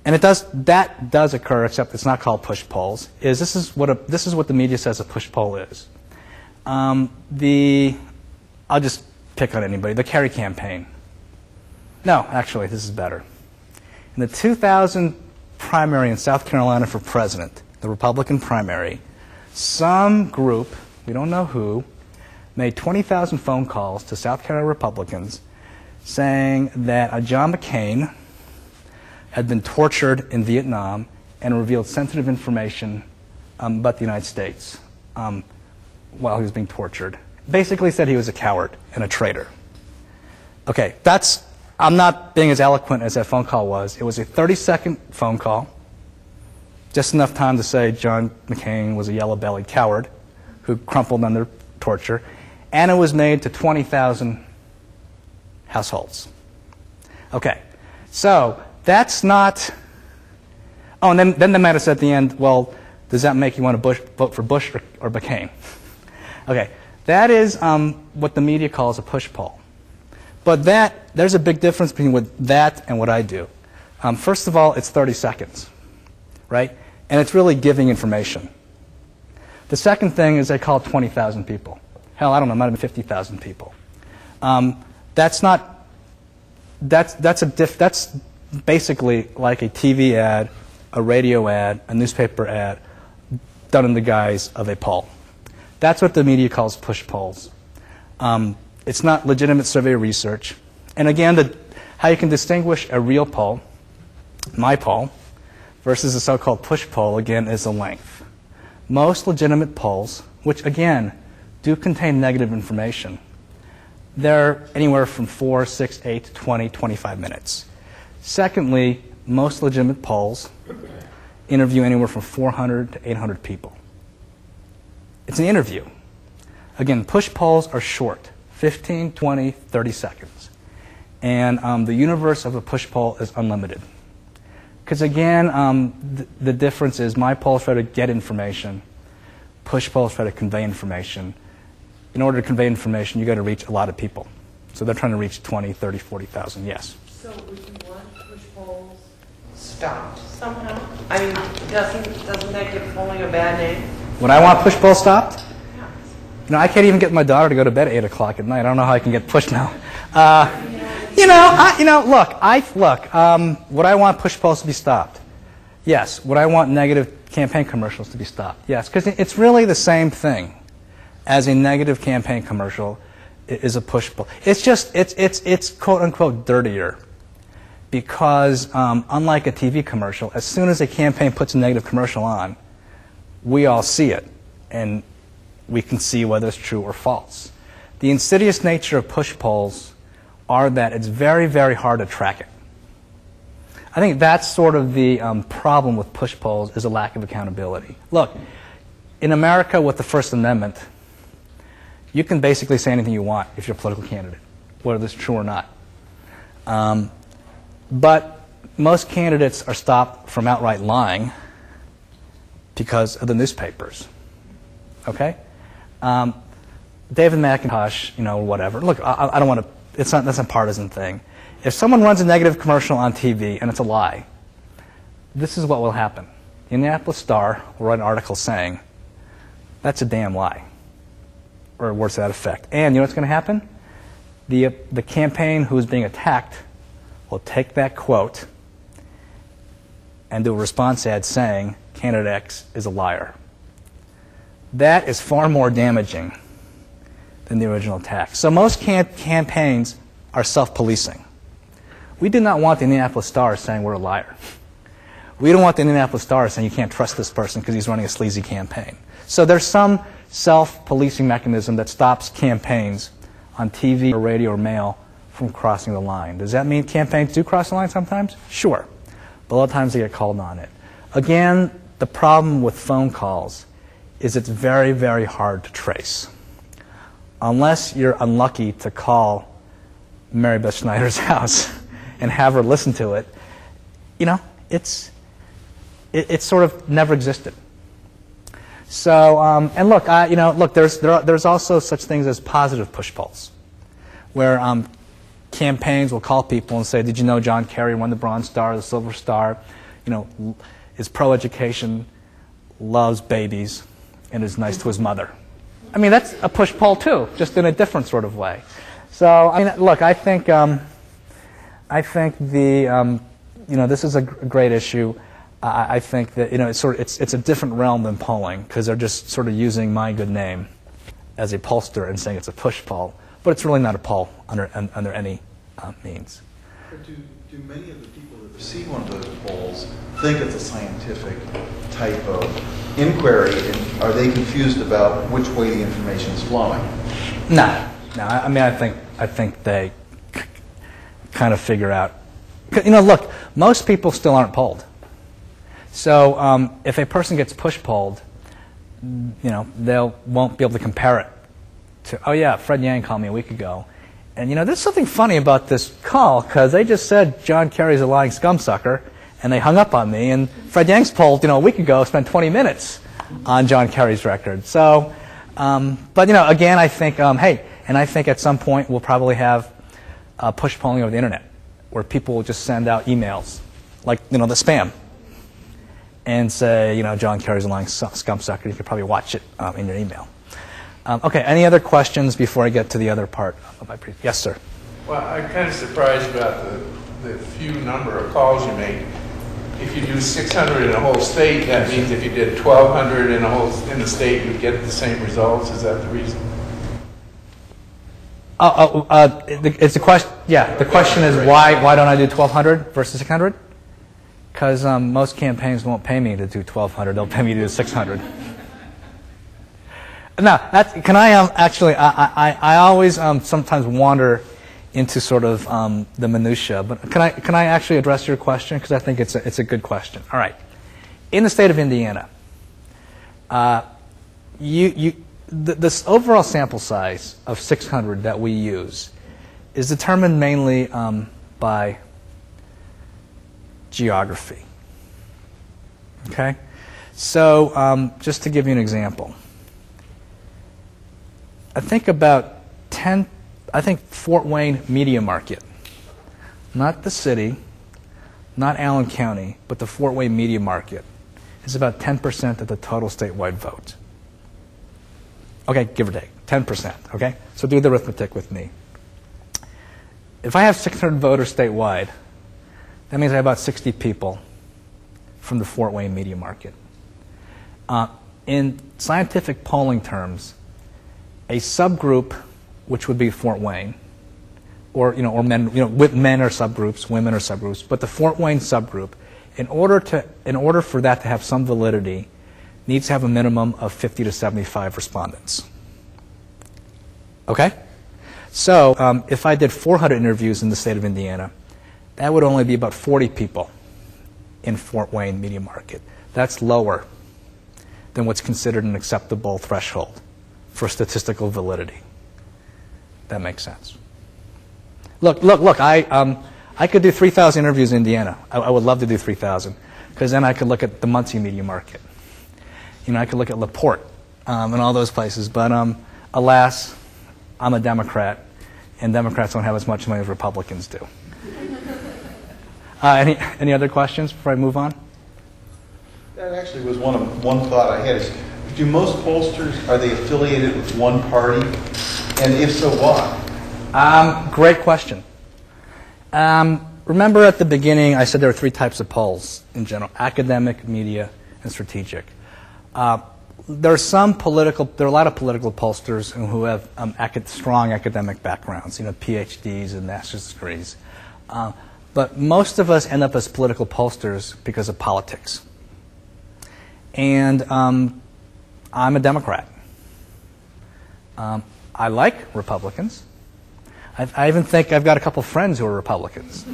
and that does occur, except it's not called push polls, is this is what the media says a push poll is. I'll just pick on anybody. The Kerry campaign. No, actually, this is better. In the 2000 primary in South Carolina for president, the Republican primary, some group, we don't know who, made 20,000 phone calls to South Carolina Republicans saying that John McCain had been tortured in Vietnam and revealed sensitive information about the United States while he was being tortured. Basically said he was a coward and a traitor. Okay, I'm not being as eloquent as that phone call was. It was a 30-second phone call, just enough time to say John McCain was a yellow-bellied coward who crumpled under torture, and it was made to 20,000 households. Okay, so that's not... Oh, and then they might have said at the end, well, does that make you want to vote for Bush or McCain? Okay, that is what the media calls a push poll. But there's a big difference between that and what I do. First of all, it's 30 seconds, right? And it's really giving information. The second thing is they call 20,000 people. Hell, I don't know, it might have been 50,000 people. That's basically like a TV ad, a radio ad, a newspaper ad, done in the guise of a poll. That's what the media calls push polls. It's not legitimate survey research. And again, how you can distinguish a real poll, my poll, versus a so-called push poll, again, is the length. Most legitimate polls, which again, do contain negative information, they're anywhere from 4, 6, 8, 20, 25 minutes. Secondly, most legitimate polls interview anywhere from 400 to 800 people. It's an interview. Again, push polls are short, 15, 20, 30 seconds. And the universe of a push poll is unlimited. Because again, the difference is my polls try to get information, push polls try to convey information. In order to convey information, you've got to reach a lot of people. So they're trying to reach 20, 30, 40,000, yes. So would you want push polls stopped somehow? I mean, doesn't that give polling a bad name? Would I want push polls stopped? Yeah. I can't even get my daughter to go to bed at 8 o'clock at night. I don't know how I can get pushed now. Would I want push polls to be stopped? Yes. Would I want negative campaign commercials to be stopped? Yes, because it's really the same thing as a negative campaign commercial is a push poll. It's just, it's quote unquote dirtier because unlike a TV commercial, as soon as a campaign puts a negative commercial on, we all see it and we can see whether it's true or false. The insidious nature of push polls are that it's very, very hard to track it. I think that's sort of the problem with push polls is a lack of accountability. Look, in America with the First Amendment, you can basically say anything you want if you're a political candidate, whether it's true or not. But most candidates are stopped from outright lying because of the newspapers. Okay? David McIntosh, whatever. Look, I don't want to that's a partisan thing. If someone runs a negative commercial on TV and it's a lie, this is what will happen. The Indianapolis Star will write an article saying, that's a damn lie, or words to that effect. And you know what's going to happen? The campaign who is being attacked will take that quote and do a response ad saying, candidate X is a liar. That is far more damaging than the original attack. So most campaigns are self-policing. We did not want the Indianapolis Star saying we're a liar. We don't want the Indianapolis Star saying you can't trust this person because he's running a sleazy campaign. So there's some self-policing mechanism that stops campaigns on TV or radio or mail from crossing the line. Does that mean campaigns do cross the line sometimes? Sure. But a lot of times they get called on it. Again, the problem with phone calls is it's very, very hard to trace. Unless you're unlucky to call Mary Beth Schneider's house and have her listen to it, you know, it's sort of never existed. So, and look, there's also such things as positive push polls, where campaigns will call people and say, did you know John Kerry won the Bronze Star, the Silver Star, you know, is pro-education, loves babies, and is nice to his mother. I mean, that's a push poll too, just in a different sort of way. So, I mean, look, I think this is a great issue. I think that, you know, it's a different realm than polling, because they're just sort of using my good name as a pollster and saying it's a push poll, but it's really not a poll under any means. But do many of the people that receive one of those polls think it's a scientific type of inquiry, and are they confused about which way the information is flowing? No. I mean, I think they kind of figure out. You know, look, most people still aren't polled. So if a person gets push polled, you know, they won't be able to compare it to, oh yeah, Fred Yang called me a week ago. And you know, there's something funny about this call, because they just said John Kerry's a lying scumsucker, and they hung up on me. And Fred Yang's polled, you know, a week ago, spent 20 minutes on John Kerry's record. So, but you know, again, I think, hey, and I think at some point we'll probably have push polling over the internet, where people will just send out emails, like, you know, the spam, and say, you know, John Kerry's a lying scumsucker. You could probably watch it in your email. Okay, any other questions before I get to the other part of my presentation? Yes, sir. Well, I'm kind of surprised about the few number of calls you make. If you do 600 in a whole state, that means if you did 1,200 in the state, you'd get the same results. Is that the reason? It's a question. Yeah, the question is why don't I do 1,200 versus 600? Because most campaigns won't pay me to do 1,200; they'll pay me to do 600. Now, can I actually? I always sometimes wander into sort of the minutia, but can I actually address your question, because I think it's a good question. All right, in the state of Indiana, this overall sample size of 600 that we use is determined mainly by geography. Okay, so just to give you an example, I think Fort Wayne media market, not the city, not Allen County, but the Fort Wayne media market, is about 10% of the total statewide vote. Okay, give or take, 10%, okay? So do the arithmetic with me. If I have 600 voters statewide, that means I have about 60 people from the Fort Wayne media market. In scientific polling terms, a subgroup, which would be Fort Wayne, or men, men are subgroups, women are subgroups, but the Fort Wayne subgroup, in order for that to have some validity, needs to have a minimum of 50 to 75 respondents. Okay? So if I did 400 interviews in the state of Indiana, that would only be about 40 people in Fort Wayne media market. That's lower than what's considered an acceptable threshold for statistical validity. That makes sense. Look, I could do 3,000 interviews in Indiana. I would love to do 3,000, because then I could look at the Muncie media market. You know, I could look at LaPorte and all those places. But alas, I'm a Democrat, and Democrats don't have as much money as Republicans do. Any other questions before I move on? That actually was one thought I had is, do most pollsters, are they affiliated with one party? And if so, why? Great question. Remember at the beginning I said there are three types of polls in general: academic, media, and strategic. There are a lot of political pollsters who have strong academic backgrounds, PhDs and master's degrees. But most of us end up as political pollsters because of politics. And I'm a Democrat. I like Republicans. I even think I've got a couple friends who are Republicans.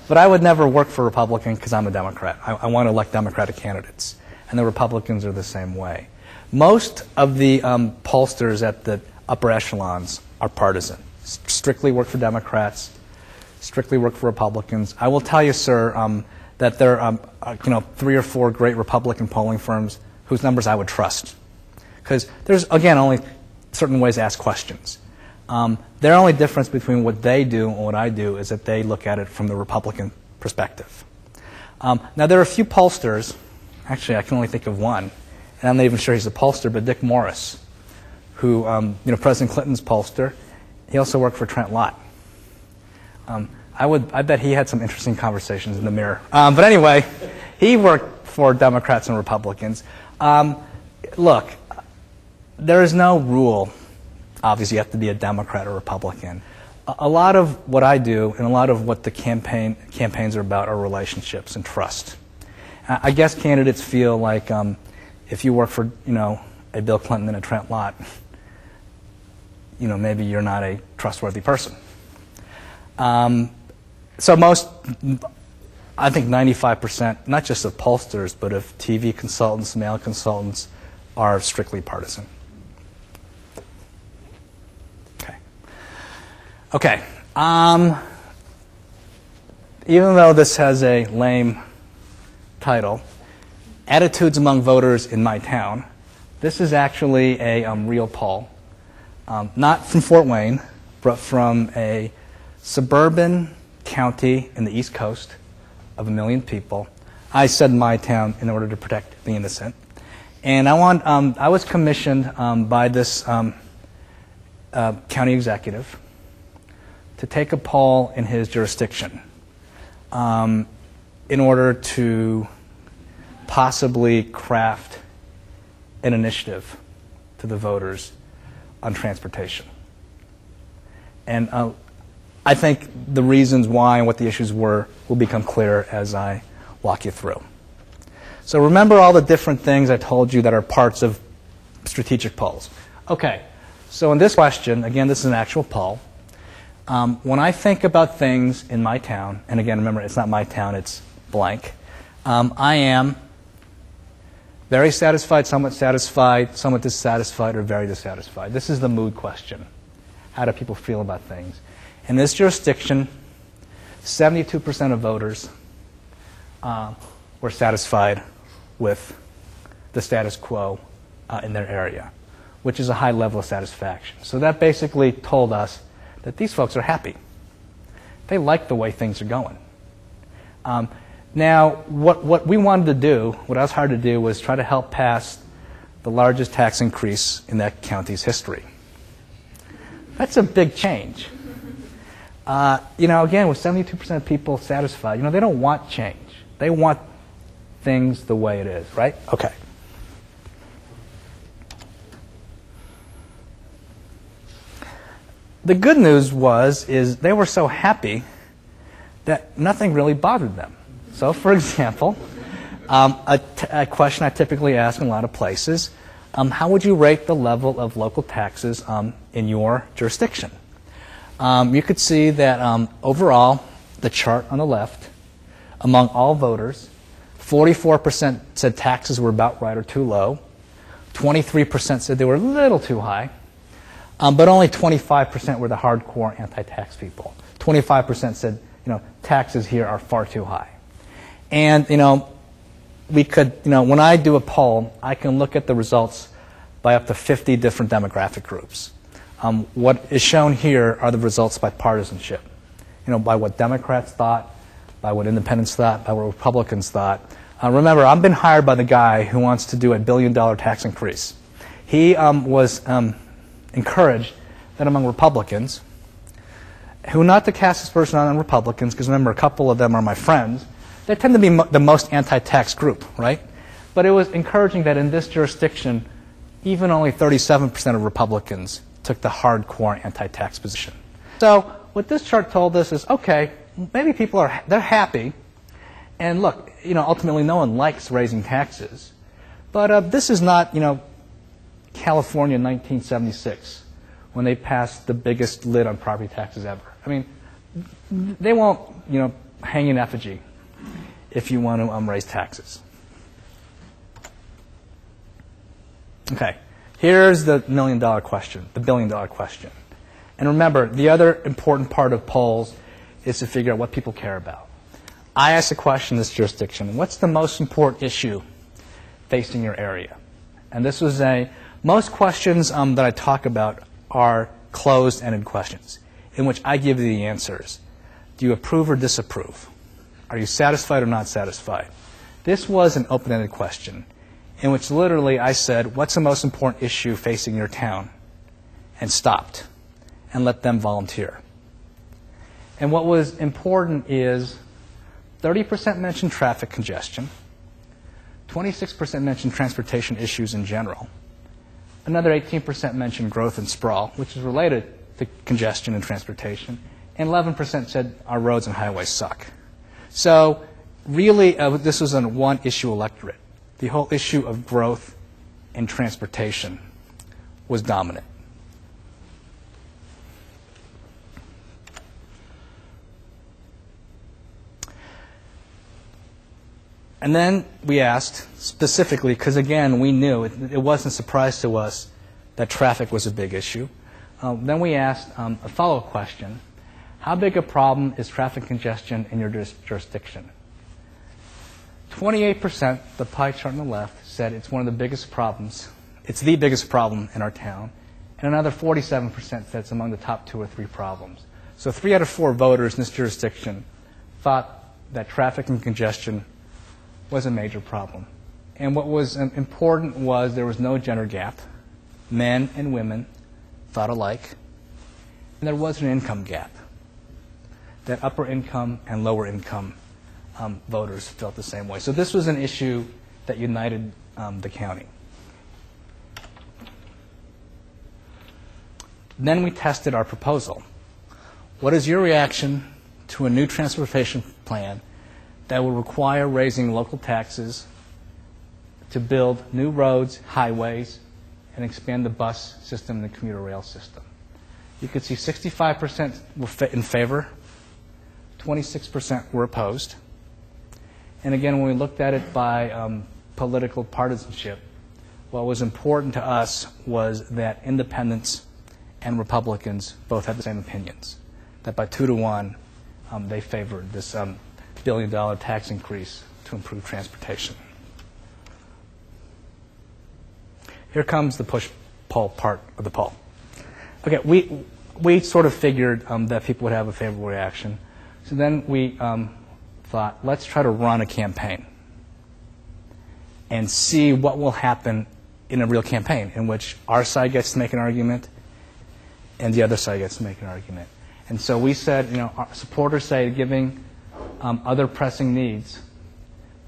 But I would never work for a Republican because I'm a Democrat. I want to elect Democratic candidates. And the Republicans are the same way. Most of the pollsters at the upper echelons are partisan. Strictly work for Democrats, strictly work for Republicans. I will tell you, sir, that there are 3 or 4 great Republican polling firms whose numbers I would trust. Because there's, again, only certain ways to ask questions. The only difference between what they do and what I do is that they look at it from the Republican perspective. Now, there are a few pollsters. Actually, I can only think of one, and I'm not even sure he's a pollster, but Dick Morris, who, President Clinton's pollster. He also worked for Trent Lott. I bet he had some interesting conversations in the mirror. But anyway, he worked for Democrats and Republicans. Look, there is no rule. Obviously, you have to be a Democrat or Republican. A lot of what I do and a lot of what the campaigns are about are relationships and trust. I guess candidates feel like if you work for, a Bill Clinton and a Trent Lott, maybe you're not a trustworthy person. So I think 95%, not just of pollsters, but of TV consultants, mail consultants, are strictly partisan. Okay. Even though this has a lame title, Attitudes Among Voters in My Town, this is actually a real poll. Not from Fort Wayne, but from a suburban county in the East Coast of 1 million people. I said my town in order to protect the innocent. And I was commissioned by this county executive to take a poll in his jurisdiction in order to possibly craft an initiative to the voters on transportation. And I think the reasons why and what the issues were will become clear as I walk you through. So remember all the different things I told you that are parts of strategic polls. Okay, so in this question, again, this is an actual poll. When I think about things in my town, and again, remember, it's not my town, it's blank, I am very satisfied, somewhat dissatisfied, or very dissatisfied. This is the mood question. How do people feel about things? In this jurisdiction, 72% of voters were satisfied with the status quo in their area, which is a high level of satisfaction. So that basically told us that these folks are happy. They like the way things are going. Now, what we wanted to do, what I was hired to do, was try to help pass the largest tax increase in that county's history. That's a big change. Again, with 72% of people satisfied, they don't want change. They want things the way it is, right? Okay. The good news is they were so happy that nothing really bothered them. So, for example, a question I typically ask in a lot of places, how would you rate the level of local taxes in your jurisdiction? You could see that overall, the chart on the left, among all voters, 44% said taxes were about right or too low, 23% said they were a little too high, but only 25% were the hardcore anti-tax people. 25% said, taxes here are far too high. And, we could, when I do a poll, I can look at the results by up to 50 different demographic groups. What is shown here are the results by partisanship. You know, by what Democrats thought, by what independents thought, by what Republicans thought. Remember, I've been hired by the guy who wants to do a $1 billion tax increase. He was encouraged that among Republicans, who not to cast aspersion on Republicans, because remember, a couple of them are my friends, they tend to be the most anti-tax group, right? But it was encouraging that in this jurisdiction, even only 37% of Republicans took the hardcore anti-tax position. So what this chart told us is, okay, maybe people they're happy, and look, you know, ultimately no one likes raising taxes, but this is not, you know, California in 1976 when they passed the biggest lid on property taxes ever. I mean, they won't, you know, hang in effigy if you want to raise taxes. Okay, here's the $1 million question, the $1 billion question. And remember, the other important part of polls is to figure out what people care about. I asked a question in this jurisdiction, what's the most important issue facing your area? And this was most questions that I talk about are closed-ended questions in which I give you the answers. Do you approve or disapprove? Are you satisfied or not satisfied? This was an open-ended question in which literally I said, what's the most important issue facing your town? And stopped and let them volunteer. And what was important is 30% mentioned traffic congestion, 26% mentioned transportation issues in general, another 18% mentioned growth and sprawl, which is related to congestion and transportation, and 11% said our roads and highways suck. So really, this was a one-issue electorate. The whole issue of growth and transportation was dominant. And then we asked specifically, because again, we knew it wasn't a surprise to us that traffic was a big issue. Then we asked a follow-up question. How big a problem is traffic congestion in your jurisdiction? 28%, the pie chart on the left, said it's one of the biggest problems. It's the biggest problem in our town. And another 47% said it's among the top 2 or 3 problems. So 3 out of 4 voters in this jurisdiction thought that traffic and congestion was a major problem. And what was important was there was no gender gap. Men and women thought alike. And there was an income gap. That upper income and lower income voters felt the same way. So this was an issue that united the county. Then we tested our proposal. What is your reaction to a new transportation plan that will require raising local taxes to build new roads, highways, and expand the bus system and the commuter rail system? You could see 65% were in favor, 26% were opposed. And again, when we looked at it by political partisanship, what was important to us was that independents and Republicans both had the same opinions, that by 2 to 1, they favored this $1 billion tax increase to improve transportation. Here comes the push-pull part of the poll. Okay, we sort of figured that people would have a favorable reaction. So then we thought, let's try to run a campaign and see what will happen in a real campaign in which our side gets to make an argument and the other side gets to make an argument. And so we said, you know, our supporters say giving other pressing needs,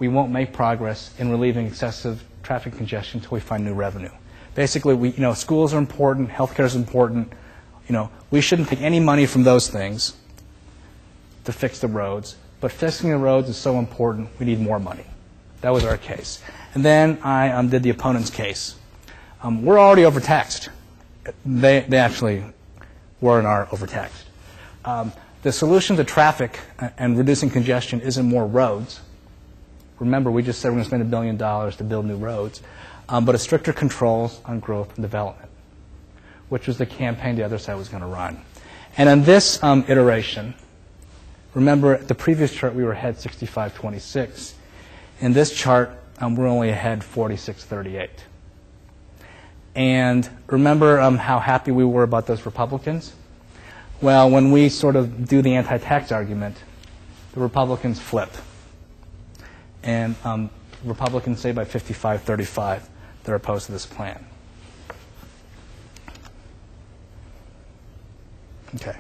we won't make progress in relieving excessive traffic congestion until we find new revenue. Basically, schools are important, healthcare is important. We shouldn't take any money from those things to fix the roads, but fixing the roads is so important, we need more money. That was our case. And then I did the opponent's case. We're already overtaxed. They actually were and are overtaxed. The solution to traffic and reducing congestion isn't more roads. Remember, we just said we're going to spend $1 billion to build new roads, but a stricter controls on growth and development, which was the campaign the other side was going to run. And in this iteration, remember, at the previous chart, we were ahead 65-26. In this chart, we're only ahead 46-38. And remember how happy we were about those Republicans? Well, when we sort of do the anti-tax argument, the Republicans flip. And Republicans say by 55-35 they're opposed to this plan. Okay.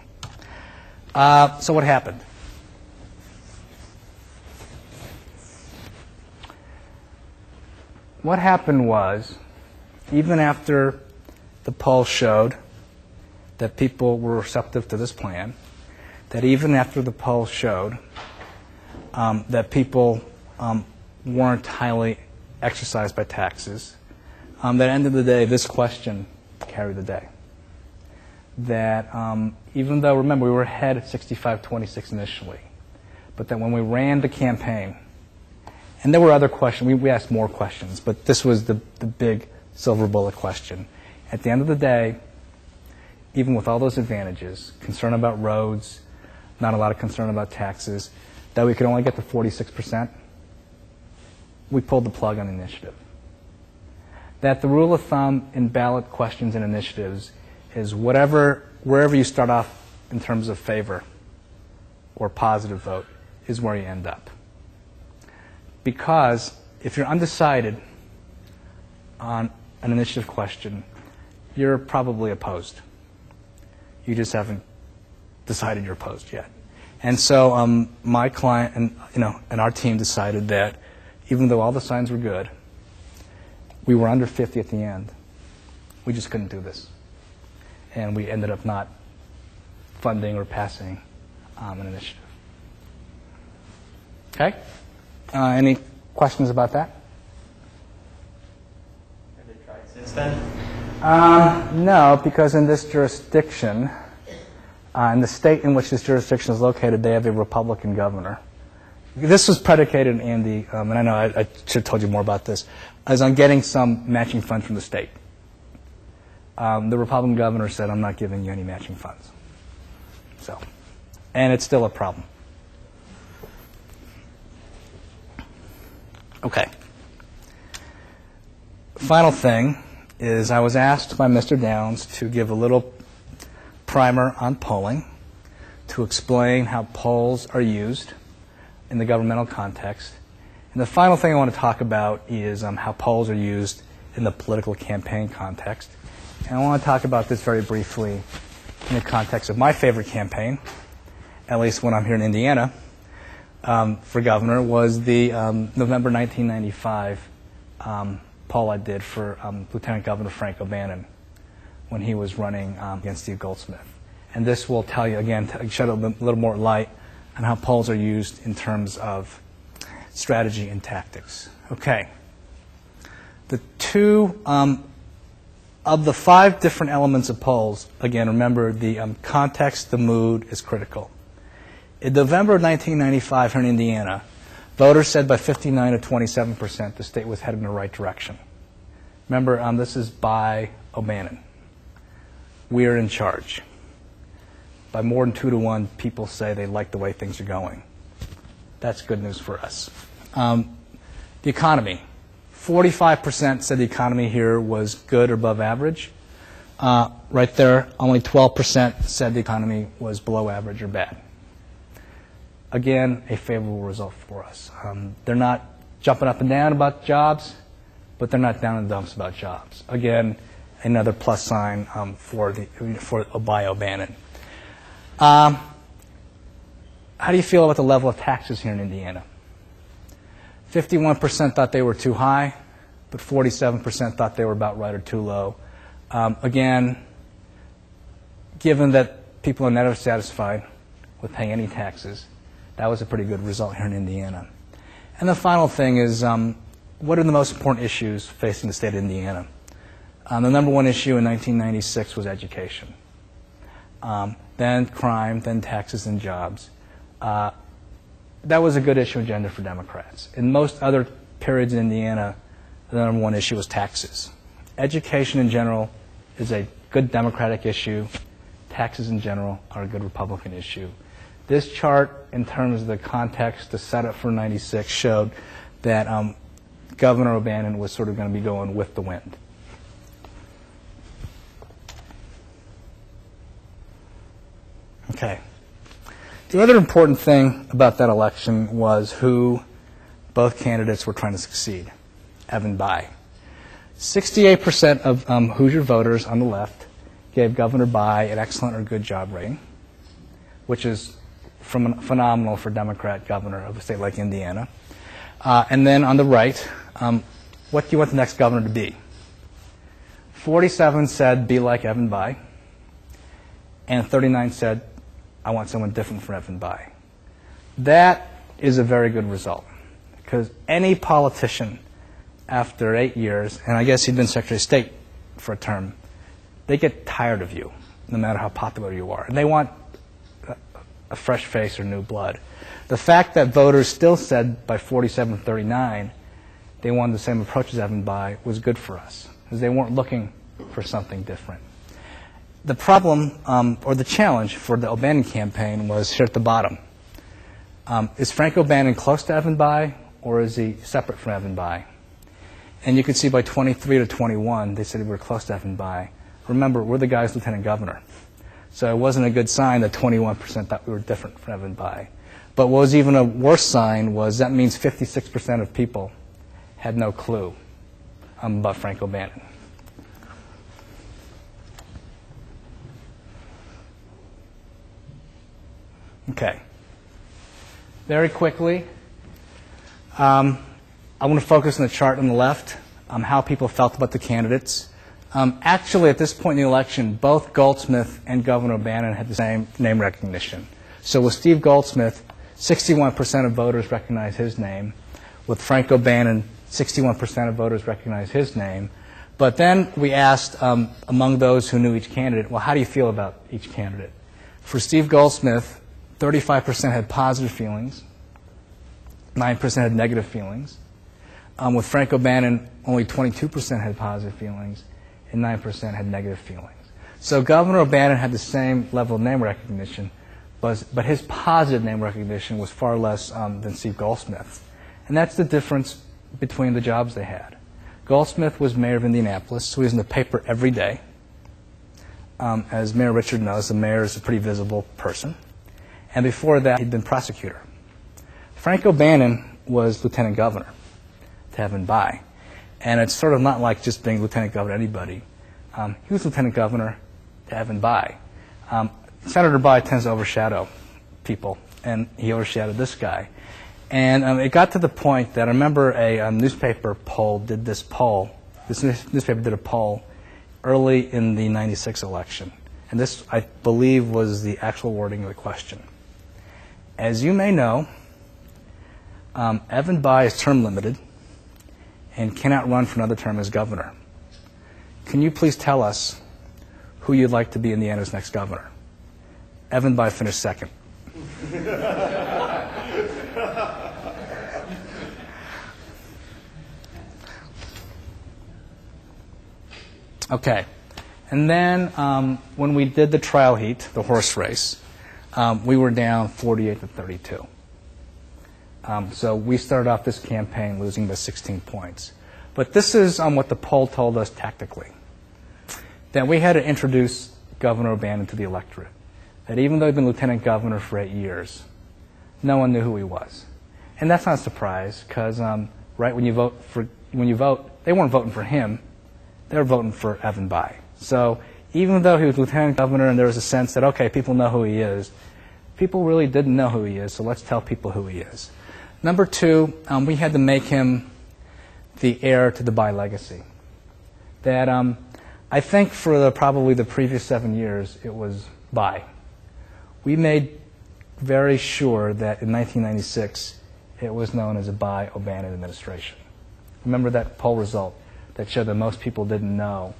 So what happened? What happened was, even after the poll showed that people were receptive to this plan, that even after the poll showed that people weren't highly exercised by taxes, that at the end of the day, this question carried the day. That even though, remember, we were ahead at 65-26 initially, but that when we ran the campaign, and there were other questions, we asked more questions, but this was the big silver bullet question. At the end of the day, even with all those advantages, concern about roads, not a lot of concern about taxes, that we could only get to 46%, we pulled the plug on the initiative. That the rule of thumb in ballot questions and initiatives is wherever you start off in terms of favor or positive vote is where you end up. Because if you're undecided on an initiative question, you're probably opposed. You just haven't decided you're opposed yet. And so my client and our team decided that even though all the signs were good, we were under 50 at the end. We just couldn't do this. And we ended up not funding or passing an initiative. Okay? Any questions about that? Have they tried since then? No, because in this jurisdiction, in the state in which this jurisdiction is located, they have a Republican governor. This was predicated, Andy, and I know I should have told you more about this, as on getting some matching funds from the state. The Republican governor said, I'm not giving you any matching funds. So, and it's still a problem. Okay. Final thing is I was asked by Mr. Downs to give a little primer on polling, to explain how polls are used in the governmental context. And the final thing I want to talk about is how polls are used in the political campaign context. And I want to talk about this very briefly in the context of my favorite campaign, at least when I'm here in Indiana, for governor, was the November 1995 poll I did for Lieutenant Governor Frank O'Bannon when he was running against Steve Goldsmith. And this will tell you, again, to shed a little more light on how polls are used in terms of strategy and tactics. Okay. The two, of the 5 different elements of polls, again, remember the context, the mood is critical. In November of 1995 here in Indiana, voters said by 59 to 27% the state was headed in the right direction. Remember, this is by O'Bannon. We're in charge. By more than 2 to 1, people say they like the way things are going. That's good news for us. The economy. 45% said the economy here was good or above average. Right there, only 12% said the economy was below average or bad. Again, a favorable result for us. They're not jumping up and down about jobs, but they're not down in the dumps about jobs. Again, another plus sign for by O'Bannon. How do you feel about the level of taxes here in Indiana? 51% thought they were too high, but 47% thought they were about right or too low. Again, given that people are never satisfied with paying any taxes, that was a pretty good result here in Indiana. And the final thing is, what are the most important issues facing the state of Indiana? The number one issue in 1996 was education. Then crime, then taxes and jobs. That was a good issue agenda for Democrats. In most other periods in Indiana, the number one issue was taxes. Education in general is a good Democratic issue. Taxes in general are a good Republican issue. This chart, in terms of the context, the setup for 96, showed that Governor O'Bannon was sort of going to be going with the wind. Okay. The other important thing about that election was who both candidates were trying to succeed, Evan Bayh. 68% of Hoosier voters on the left gave Governor Bayh an excellent or good job rating, which is phenomenal for a Democrat governor of a state like Indiana. And then on the right, what do you want the next governor to be? 47 said, be like Evan Bayh, and 39 said, I want someone different from Evan Bayh. That is a very good result, because any politician after 8 years, and I guess he'd been Secretary of State for a term, they get tired of you, no matter how popular you are. And they want a fresh face or new blood. The fact that voters still said by 47-39 they wanted the same approach as Evan Bayh was good for us, because they weren't looking for something different. The problem, or the challenge for the O'Bannon campaign was here at the bottom. Is Frank O'Bannon close to Evan Bayh, or is he separate from Evan Bayh? And you could see by 23-21, they said we were close to Evan Bayh. Remember, we're the guy's lieutenant governor. So it wasn't a good sign that 21% thought we were different from Evan Bayh. But what was even a worse sign was that means 56% of people had no clue about Frank O'Bannon. Okay. Very quickly, I want to focus on the chart on the left, how people felt about the candidates. Actually, at this point in the election, both Goldsmith and Governor O'Bannon had the same name recognition. So with Steve Goldsmith, 61% of voters recognized his name. With Frank O'Bannon, 61% of voters recognized his name. But then we asked, among those who knew each candidate, well, how do you feel about each candidate? For Steve Goldsmith, 35% had positive feelings, 9% had negative feelings. With Frank O'Bannon, only 22% had positive feelings, and 9% had negative feelings. So Governor O'Bannon had the same level of name recognition, but his positive name recognition was far less than Steve Goldsmith's. And that's the difference between the jobs they had. Goldsmith was mayor of Indianapolis, so he was in the paper every day. As Mayor Richard knows, the mayor is a pretty visible person. And before that, he'd been prosecutor. Frank O'Bannon was lieutenant governor to Evan Bayh. And it's sort of not like just being lieutenant governor to anybody. He was lieutenant governor to Evan Bayh. Senator Bayh tends to overshadow people, and he overshadowed this guy. And it got to the point that I remember a newspaper did a poll early in the '96 election. And this, I believe, was the actual wording of the question. As you may know, Evan Bayh is term limited and cannot run for another term as governor. Can you please tell us who you'd like to be Indiana's next governor? Evan Bayh finished second. Okay. And then when we did the trial heat, the horse race, we were down 48-32. So we started off this campaign losing by 16 points. But this is what the poll told us tactically, that we had to introduce Governor O'Bannon to the electorate, that even though he'd been lieutenant governor for 8 years, no one knew who he was. And that's not a surprise, because right when you vote, they weren't voting for him, they were voting for Evan Bayh. So even though he was lieutenant governor and there was a sense that, okay, people know who he is, people really didn't know who he is, so let's tell people who he is. Number two, we had to make him the heir to the Bayh legacy. That I think for probably the previous 7 years, it was Bayh. We made very sure that in 1996, it was known as a Bayh-O'Bannon administration. Remember that poll result that showed that most people didn't know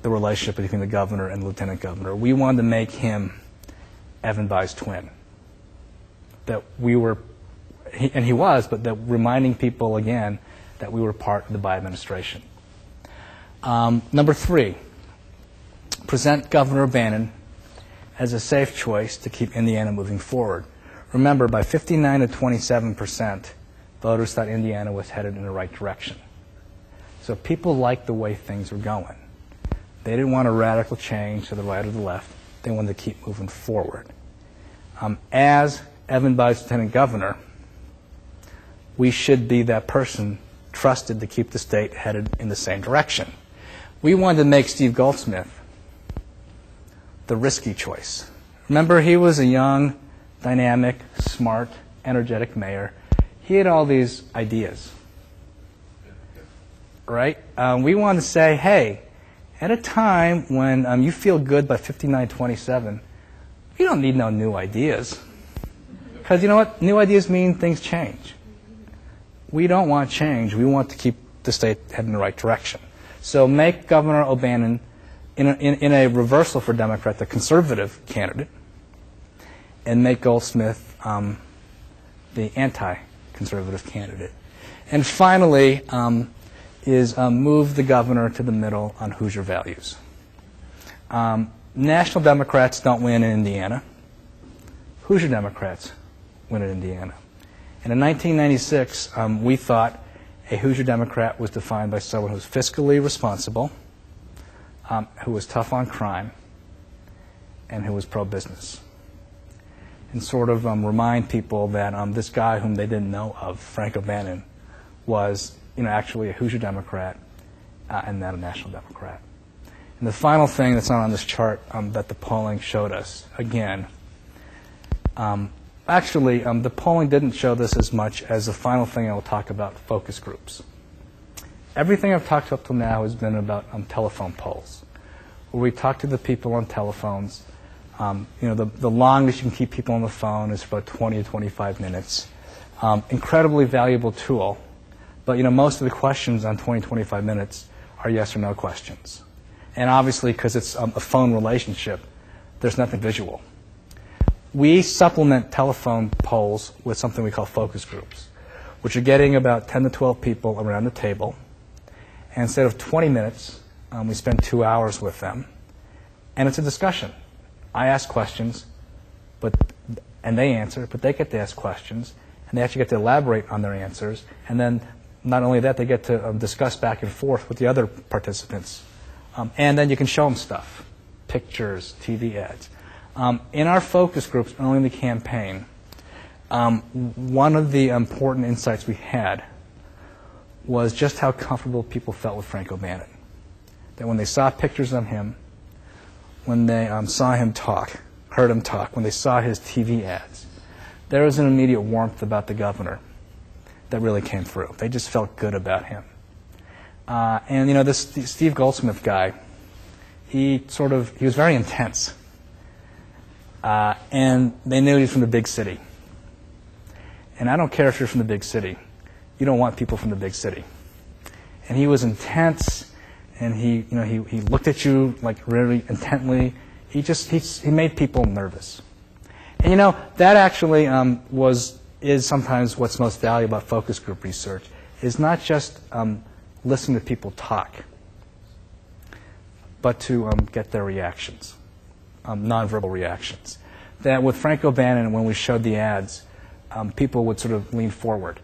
the relationship between the governor and the lieutenant governor. We wanted to make him Evan Bayh's twin. That we were, and he was, but that reminding people again that we were part of the Bayh administration. Number three, present Governor O'Bannon as a safe choice to keep Indiana moving forward. Remember, by 59-27%, voters thought Indiana was headed in the right direction. So people liked the way things were going. They didn't want a radical change to the right or the left. They wanted to keep moving forward. As Evan Vice Lieutenant Governor, we should be that person trusted to keep the state headed in the same direction. We wanted to make Steve Goldsmith the risky choice. Remember, he was a young, dynamic, smart, energetic mayor. He had all these ideas, right? We wanted to say, hey, at a time when you feel good by 59-27, you don't need no new ideas. Because you know what? New ideas mean things change. We don't want change. We want to keep the state heading in the right direction. So make Governor O'Bannon, in a reversal for Democrat, the conservative candidate, and make Goldsmith the anti-conservative candidate. And finally, is move the governor to the middle on Hoosier values. National Democrats don't win in Indiana. Hoosier Democrats win in Indiana. And in 1996, we thought a Hoosier Democrat was defined by someone who was fiscally responsible, who was tough on crime, and who was pro-business. And sort of remind people that this guy whom they didn't know of, Frank O'Bannon, was actually a Hoosier Democrat and not a National Democrat. And the final thing that's not on this chart that the polling showed us, again, actually, the polling didn't show this as much as the final thing I will talk about, focus groups. Everything I've talked up till now has been about telephone polls, where we talk to the people on telephones. The longest you can keep people on the phone is about 20 to 25 minutes. Incredibly valuable tool, but most of the questions on 20, 25 minutes are yes or no questions. And obviously, because it's a phone relationship, there's nothing visual. We supplement telephone polls with something we call focus groups, which are getting about 10 to 12 people around the table. And instead of 20 minutes, we spend 2 hours with them. And it's a discussion. I ask questions, and they answer, but they get to ask questions, and they actually get to elaborate on their answers. And then not only that, they get to discuss back and forth with the other participants. And then you can show them stuff, pictures, TV ads. In our focus groups early in the campaign, one of the important insights we had was just how comfortable people felt with Frank O'Bannon. That when they saw pictures of him, when they saw him talk, heard him talk, when they saw his TV ads, there was an immediate warmth about the governor that really came through. They just felt good about him. And this Steve Goldsmith guy, he was very intense. And they knew he was from the big city. And I don't care if you're from the big city. You don't want people from the big city. And he was intense, and he looked at you like really intently. He made people nervous. And that actually is sometimes what's most valuable about focus group research, is not just listening to people talk, but to get their reactions. Nonverbal reactions. That with Frank O'Bannon, when we showed the ads, people would sort of lean forward,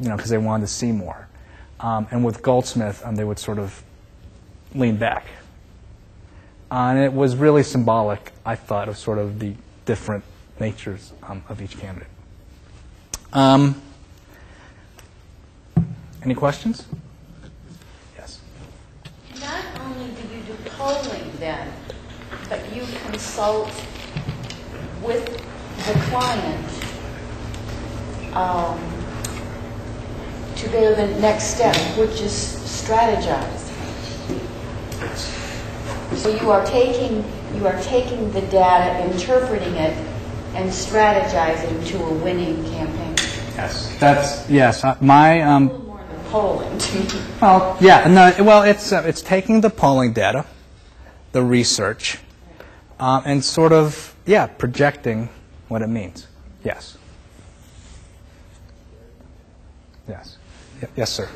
because they wanted to see more. And with Goldsmith, they would sort of lean back. And it was really symbolic, I thought, of sort of the different natures of each candidate. Any questions? Yes. Not only do you do polling then, but you consult with the client to go to the next step, which is strategize. So you are taking the data, interpreting it, and strategizing to a winning campaign. Yes. My A little more than polling to me. well, yeah, no, well, it's taking the polling data, the research, and sort of projecting what it means. Yes. Yes, sir.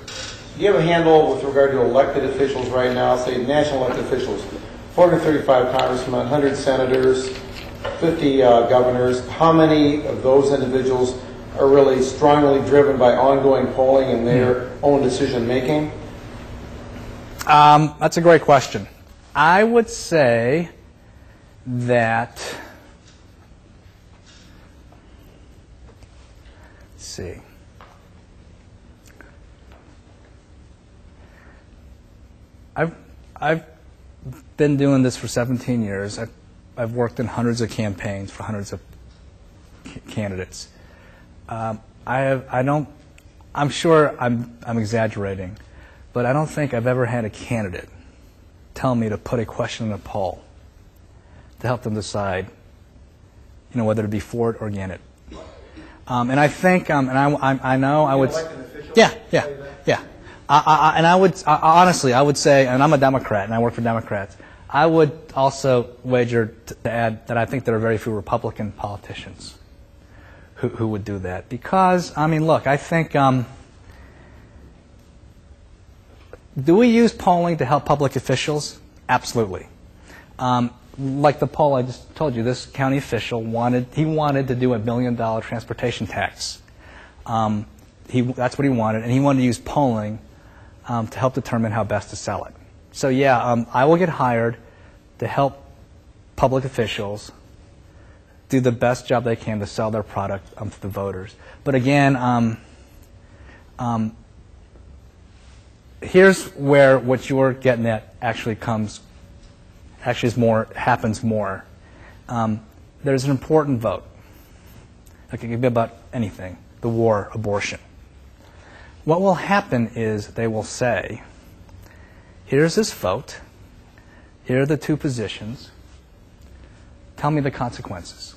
Do you have a handle with regard to elected officials right now, say national elected officials, 435 congressmen, 100 senators, 50 governors? How many of those individuals are really strongly driven by ongoing polling and their own decision making? That's a great question. I would say that, let's see. I've been doing this for 17 years. I've worked in hundreds of campaigns for hundreds of candidates. I'm sure I'm exaggerating, but I don't think I've ever had a candidate tell me to put a question in a poll to help them decide, whether to be for it or against it. And I think, and I know I would, yeah. And I would, honestly, I would say, and I'm a Democrat and I work for Democrats, I would also wager to add that I think there are very few Republican politicians who would do that. Because, look, I think, do we use polling to help public officials? Absolutely. Like the poll I just told you, this county official wanted to do $1 billion transportation tax. That's what he wanted, and he wanted to use polling to help determine how best to sell it. So yeah, I will get hired to help public officials do the best job they can to sell their product to the voters. But again, here's where what you're getting at actually happens more. There's an important vote. It can be about anything, the war, abortion. What will happen is they will say, here's this vote, here are the two positions, tell me the consequences.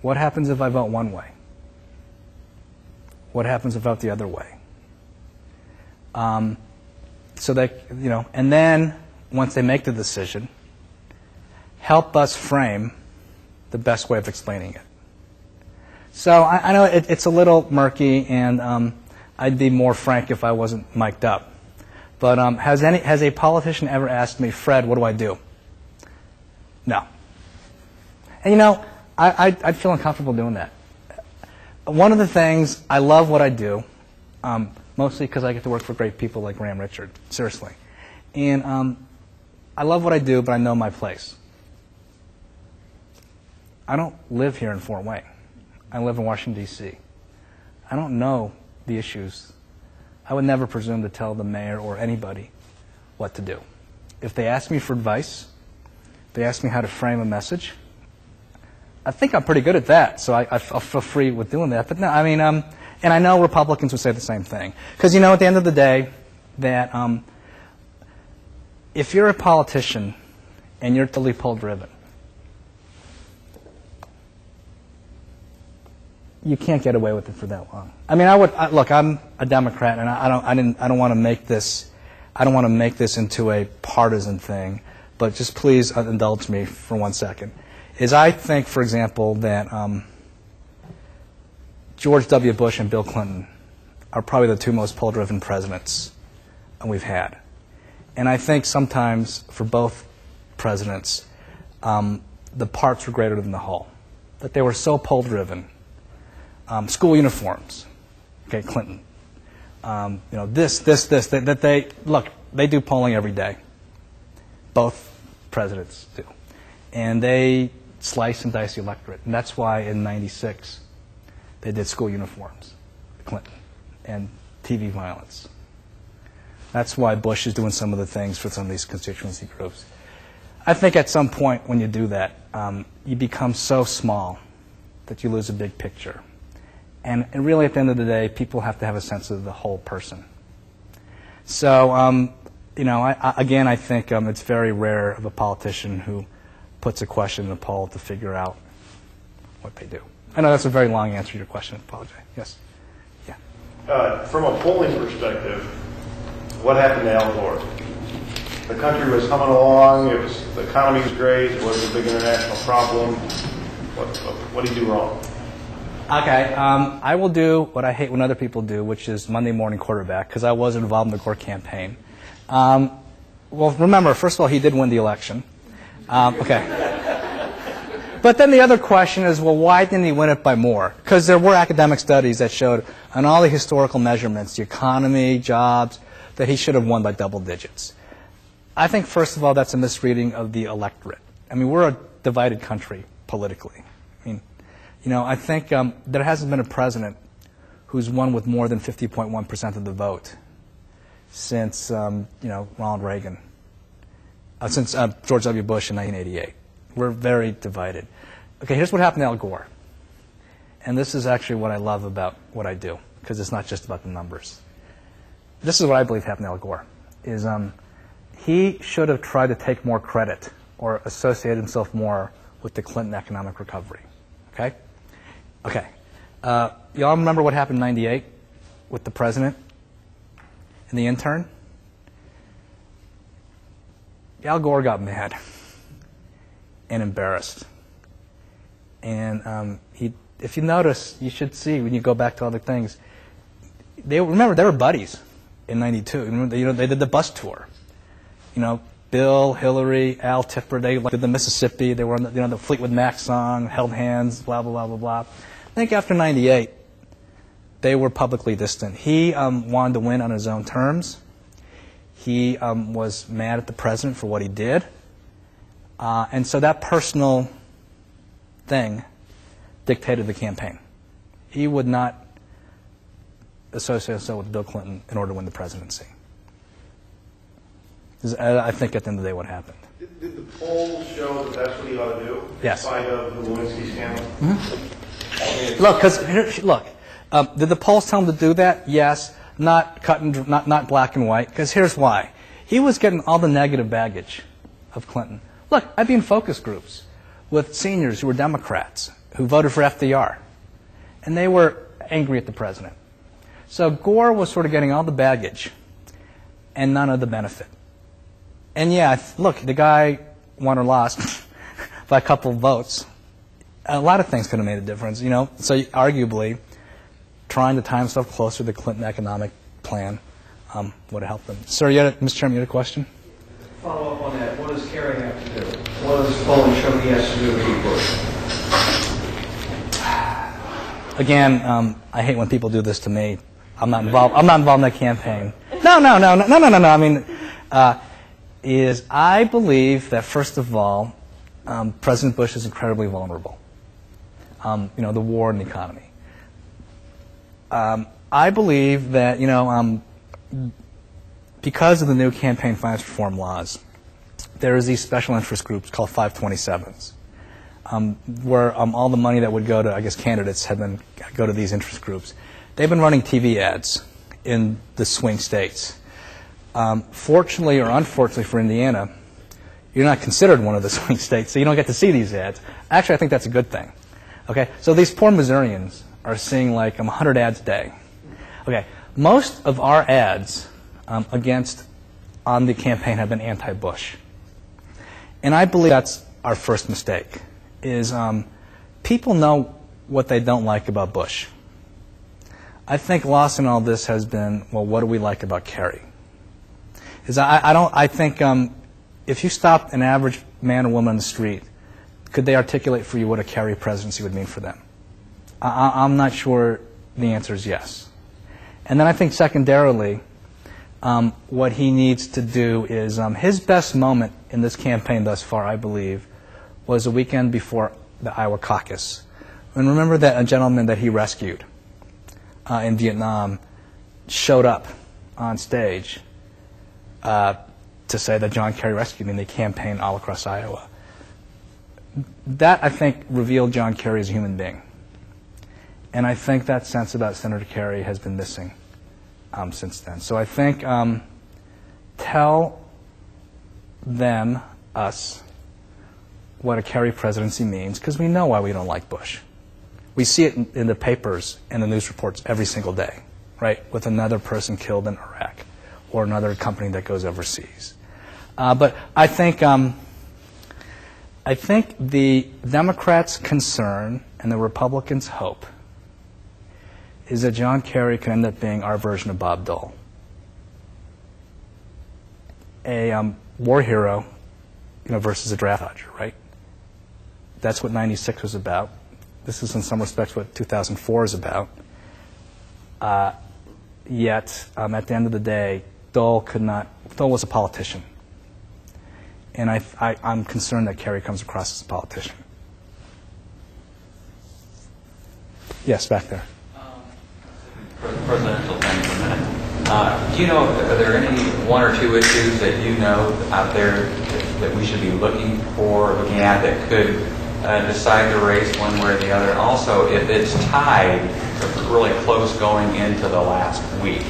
What happens if I vote one way? What happens if I vote the other way? So they, and then once they make the decision, help us frame the best way of explaining it. So I know it's a little murky, and I'd be more frank if I wasn't mic'd up. But has a politician ever asked me, Fred, what do I do? No. And I'd feel uncomfortable doing that. One of the things, I love what I do, mostly because I get to work for great people like Graham Richard, seriously. And I love what I do, but I know my place. I don't live here in Fort Wayne. I live in Washington, D.C. I don't know the issues. I would never presume to tell the mayor or anybody what to do. If they ask me for advice, they ask me how to frame a message, I think I'm pretty good at that, so I feel free with doing that. But no, and I know Republicans would say the same thing. Because, at the end of the day, that if you're a politician and you're totally poll-driven, you can't get away with it for that long. Look, I'm a Democrat, and I don't want to make this, into a partisan thing, but just please indulge me for 1 second. I think, for example, that George W. Bush and Bill Clinton are probably the two most poll-driven presidents we've had. And I think sometimes for both presidents, the parts were greater than the whole. That they were so poll-driven. School uniforms, okay, Clinton. That they, look, they do polling every day. Both presidents do. And they slice and dice the electorate. And that's why in '96 they did school uniforms, Clinton, and TV violence. That's why Bush is doing some of the things for some of these constituency groups. I think at some point when you do that, you become so small that you lose a big picture. And really, at the end of the day, people have to have a sense of the whole person. So, I think it's very rare of a politician who puts a question in a poll to figure out what they do. I know that's a very long answer to your question. I apologize. Yes? Yeah. From a polling perspective, what happened to Al Gore? The country was humming along. The economy was great. It wasn't a big international problem. What did he do wrong? Okay, I will do what I hate when other people do, which is Monday morning quarterback, because I was involved in the Gore campaign. Well, remember, first of all, he did win the election. Okay. But then the other question is, well, why didn't he win it by more? Because there were academic studies that showed on all the historical measurements, the economy, jobs, that he should have won by double digits. I think, first of all, that's a misreading of the electorate. I mean, we're a divided country politically. I mean, I think there hasn't been a president who's won with more than 50.1% of the vote since, Ronald Reagan, since George W. Bush in 1988. We're very divided. Okay, here's what happened to Al Gore. And this is actually what I love about what I do, because it's not just about the numbers. This is what I believe happened to Al Gore, is he should have tried to take more credit or associate himself more with the Clinton economic recovery. Okay? Okay. Y'all remember what happened in '98 with the president and the intern? Al Gore got mad and embarrassed. And if you notice, you should see when you go back to other things, they were buddies in '92. They did the bus tour. Bill, Hillary, Al Tipper, they did the Mississippi. They were on the Fleetwood Mac song, held hands, blah, blah, blah, blah, blah. I think after '98, they were publicly distant. He wanted to win on his own terms. He was mad at the president for what he did. And so that personal thing dictated the campaign. He would not associate himself with Bill Clinton in order to win the presidency. I think at the end of the day what happened. Did the polls show that that's what he ought to do? Yes. In spite of the Lewinsky scandal? Mm-hmm. Look, did the polls tell him to do that? Yes. Not black and white. Because here's why. He was getting all the negative baggage of Clinton. Look, I'd be in focus groups with seniors who were Democrats who voted for FDR. And they were angry at the president. So Gore was sort of getting all the baggage and none of the benefit. And yeah, look, the guy won or lost by a couple of votes. A lot of things could have made a difference, So arguably, trying to tie himself closer to the Clinton economic plan would have helped him. Sir, Mr. Chairman, you had a question? Follow up on that. What does Kerry have to do? What does polling show he has to do to beat Bush? Again, I hate when people do this to me. I'm not involved in that campaign. No. I mean, I believe that first of all, President Bush is incredibly vulnerable. The war and the economy. I believe that because of the new campaign finance reform laws, there is these special interest groups called 527s, where all the money that would go to, candidates go to these interest groups. They've been running TV ads in the swing states. Fortunately or unfortunately for Indiana, you're not considered one of the swing states, so you don't get to see these ads. Actually, I think that's a good thing. Okay, so these poor Missourians are seeing like 100 ads a day. Okay, most of our ads on the campaign have been anti-Bush. And I believe that's our first mistake, is people know what they don't like about Bush. I think lost in all this has been, well, what do we like about Kerry? I think if you stopped an average man or woman on the street, could they articulate for you what a Kerry presidency would mean for them? I'm not sure the answer is yes. And then I think secondarily, what he needs to do is his best moment in this campaign thus far, I believe, was a weekend before the Iowa caucus. And remember that a gentleman that he rescued in Vietnam showed up on stage to say that John Kerry rescued me, and they campaigned all across Iowa. That, I think, revealed John Kerry as a human being. And I think that sense about Senator Kerry has been missing since then. So I think tell them, us, what a Kerry presidency means, because we know why we don't like Bush. We see it in the papers and the news reports every single day, right, with another person killed in Iraq or another company that goes overseas. But I think the Democrats' concern and the Republicans' hope is that John Kerry can end up being our version of Bob Dole. A war hero, versus a draft dodger, right? That's what '96 was about. This is in some respects what 2004 is about. Yet, at the end of the day, Dole was a politician. And I'm concerned that Kerry comes across as a politician. Yes, back there. For the presidential thing for a minute. Do you know, are there any one or two issues that you know out there that we should be looking at that could decide the race one way or the other? Also, if it's tied, or really close going into the last week,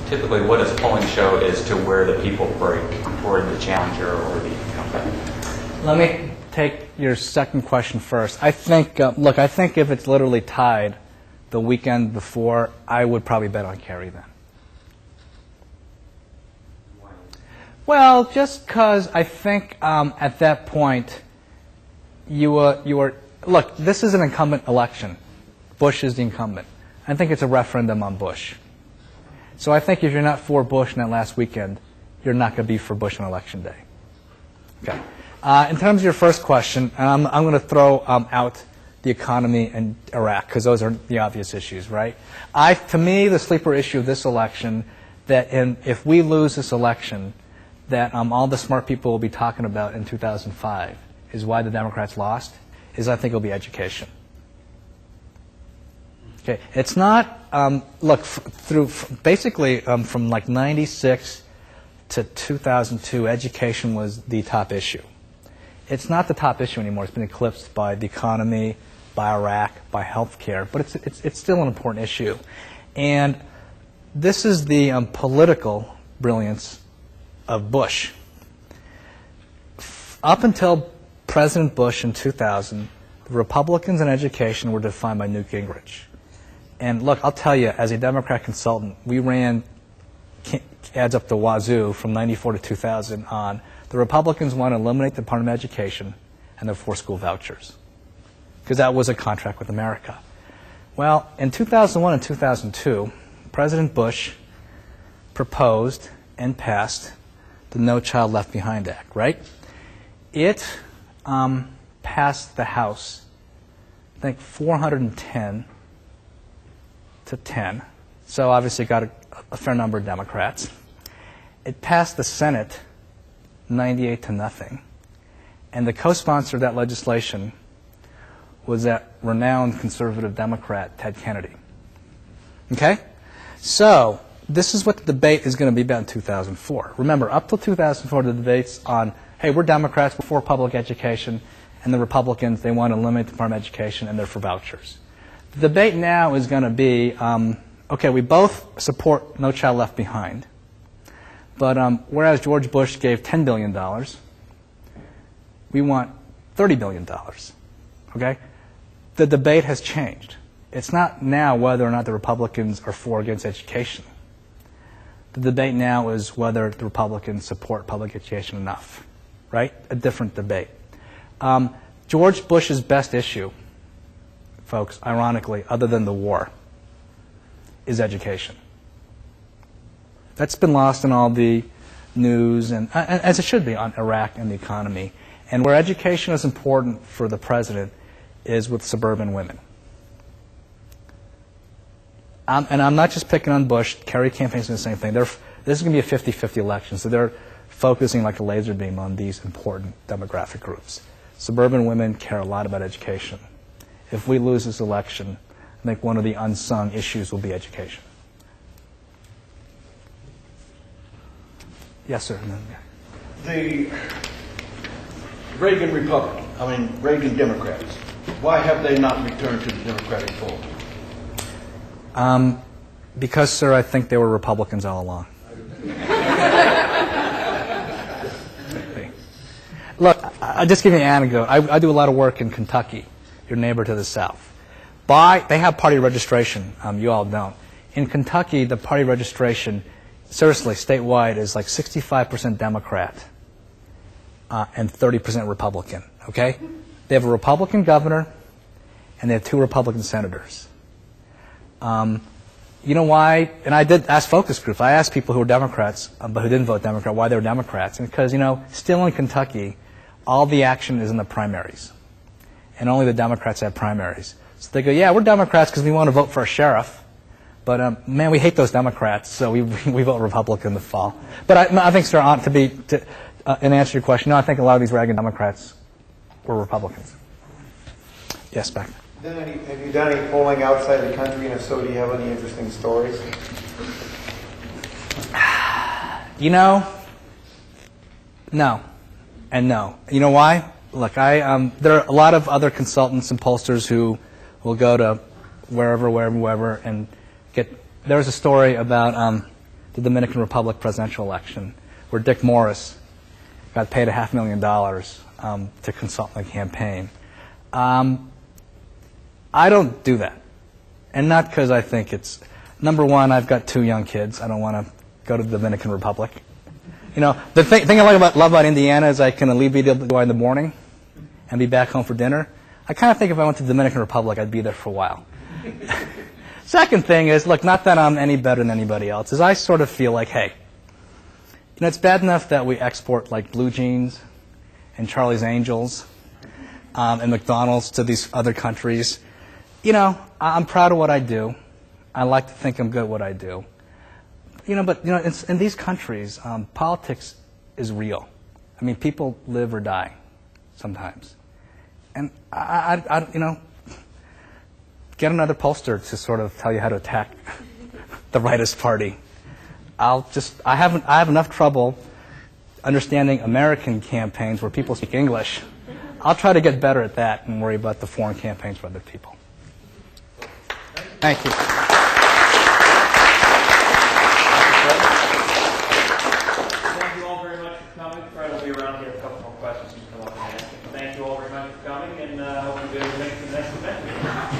typically what does polling show as to where the people break toward the challenger or the incumbent? Let me take your second question first. I think, look, I think if it's literally tied the weekend before, I would probably bet on Kerry then. Well, just because I think at that point you are, look, this is an incumbent election. Bush is the incumbent. I think it's a referendum on Bush. So I think if you're not for Bush in that last weekend, you're not going to be for Bush on Election Day. Okay. In terms of your first question, I'm going to throw out the economy and Iraq, because those are the obvious issues, right? To me, the sleeper issue of this election, that if we lose this election, that all the smart people will be talking about in 2005 is why the Democrats lost, is I think it'll be education. Okay, it's not, look, basically from like 96 to 2002, education was the top issue. It's not the top issue anymore. It's been eclipsed by the economy, by Iraq, by healthcare, but it's still an important issue. And this is the political brilliance of Bush. Up until President Bush in 2000, the Republicans in education were defined by Newt Gingrich. And look, I'll tell you, as a Democrat consultant, we ran ads up the wazoo from 94 to 2000 on. The Republicans want to eliminate the Department of Education and the for-school vouchers, because that was a contract with America. Well, in 2001 and 2002, President Bush proposed and passed the No Child Left Behind Act, right? It passed the House, I think 410 to 10, so obviously got a fair number of Democrats. It passed the Senate 98 to nothing, and the co-sponsor of that legislation was that renowned conservative Democrat, Ted Kennedy. Okay? So this is what the debate is going to be about in 2004. Remember, up till 2004, the debate's on, hey, we're Democrats, we're for public education, and the Republicans, they want to eliminate the Department of Education, and they're for vouchers. The debate now is going to be, okay, we both support No Child Left Behind, but whereas George Bush gave $10 billion, we want $30 billion. Okay? The debate has changed. It's not now whether or not the Republicans are for or against education. The debate now is whether the Republicans support public education enough, right? A different debate. George Bush's best issue, folks, ironically, other than the war, is education. That's been lost in all the news, and as it should be, on Iraq and the economy. And where education is important for the president is with suburban women. And I'm not just picking on Bush. Kerry campaign's doing the same thing. This is going to be a 50-50 election, so they're focusing like a laser beam on these important demographic groups. Suburban women care a lot about education. If we lose this election, I think one of the unsung issues will be education. Yes, sir. The Reagan Reagan Democrats, why have they not returned to the Democratic fold? Because, sir, I think they were Republicans all along. Look, I'll just give you an anecdote. I do a lot of work in Kentucky, your neighbor to the south. They have party registration. You all don't. In Kentucky, the party registration, seriously, statewide, is like 65% Democrat and 30% Republican. Okay? They have a Republican governor, and they have 2 Republican senators. You know why? And I did ask focus groups. I asked people who were Democrats, but who didn't vote Democrat, why they were Democrats. And because, still in Kentucky, all the action is in the primaries. And only the Democrats have primaries. So they go, yeah, we're Democrats because we want to vote for a sheriff. But, man, we hate those Democrats, so we vote Republican in the fall. But I think, sir, in answer to your question, no, I think a lot of these Reagan Democrats were Republicans. Yes, back. Have you done any polling outside the country, and if so, do you have any interesting stories? You know, no, and no. You know why? Look, there are a lot of other consultants and pollsters who will go to wherever, and get. There was a story about the Dominican Republic presidential election where Dick Morris got paid $500,000 to consult my campaign. I don't do that, and not because I think it's. Number one, I've got 2 young kids. I don't want to go to the Dominican Republic. You know, the thing I love about Indiana is I can alleviate the go in the morning and be back home for dinner. I kind of think if I went to the Dominican Republic, I'd be there for a while. Second thing is, look, not that I'm any better than anybody else, is I sort of feel like, hey, you know, it's bad enough that we export like blue jeans and Charlie's Angels and McDonald's to these other countries. You know, I'm proud of what I do. I like to think I'm good at what I do. You know, but you know, in these countries, politics is real. I mean, people live or die sometimes, and I you know, get another pollster to sort of tell you how to attack the rightist party. I have enough trouble understanding American campaigns where people speak English. I'll try to get better at that and worry about the foreign campaigns for other people. Thank you. Thank you all very much for coming. Fred will be around here. A couple more questions to come up and ask. Thank you all very much for coming, and hope you guys make the next event.